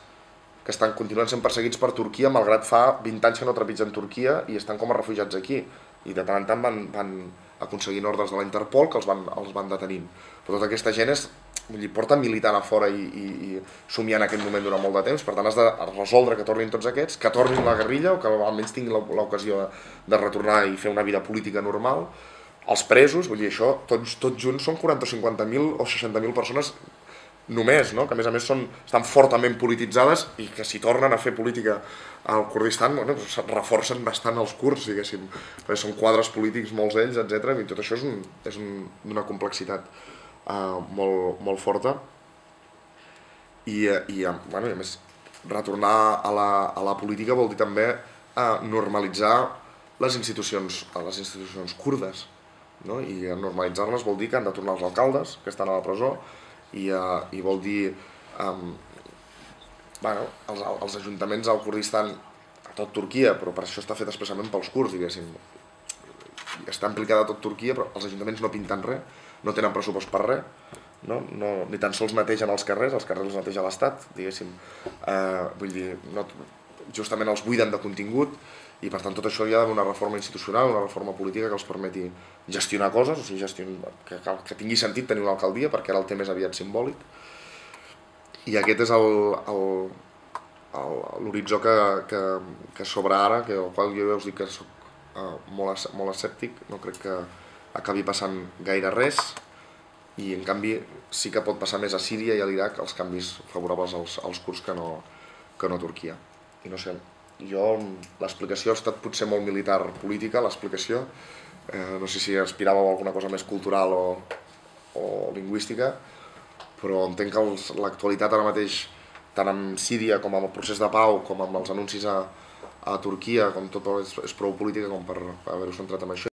que continuen sent perseguits per Turquia, malgrat fa 20 anys que no trepitgen Turquia i estan com a refugiats aquí. I de tant en tant van aconseguint ordres de la Interpol que els van detenint. Però tota aquesta gent porta militant a fora i somiant en aquest moment durant molt de temps, per tant has de resoldre que tornin tots aquests, que tornin la guerrilla o que almenys tinguin l'ocasió de retornar i fer una vida política normal. Els presos, vull dir, això tots junts són 40 o 50.000 o 60.000 persones només, que a més estan fortament polititzades i que si tornen a fer política al Kurdistan reforcen bastant els kurds, diguéssim, perquè són quadres polítics molts d'ells, etc. I tot això és d'una complexitat molt forta i a més retornar a la política vol dir també normalitzar les institucions kurdes, i normalitzar-les vol dir que han de tornar els alcaldes que estan a la presó i vol dir els ajuntaments al Kurdistan, a tot Turquia, però per això està fet expressament pels kurds, diguéssim, està implicada a tot Turquia, però els ajuntaments no pinten res, no tenen pressupost per res, ni tan sols netegen els carrers els neteja l'Estat, diguéssim. Vull dir, justament els buiden de contingut i per tant tot això hi ha d'haver una reforma institucional, una reforma política que els permeti gestionar coses, o sigui, que tingui sentit tenir una alcaldia, perquè ara el té més aviat simbòlic. I aquest és l'horitzó que s'obre ara, al qual jo ja us dic que soc molt escèptic, no crec que acabi passant gaire res, i en canvi sí que pot passar més a Síria i a l'Iraq els canvis favorables als kurds que no a Turquia. I no sé, l'explicació ha estat potser molt militar política, l'explicació, no sé si aspiràveu a alguna cosa més cultural o lingüística, però entenc que l'actualitat ara mateix, tant amb Síria com amb el procés de pau, com amb els anuncis a Turquia, com tot és prou política com per haver-ho centrat en això.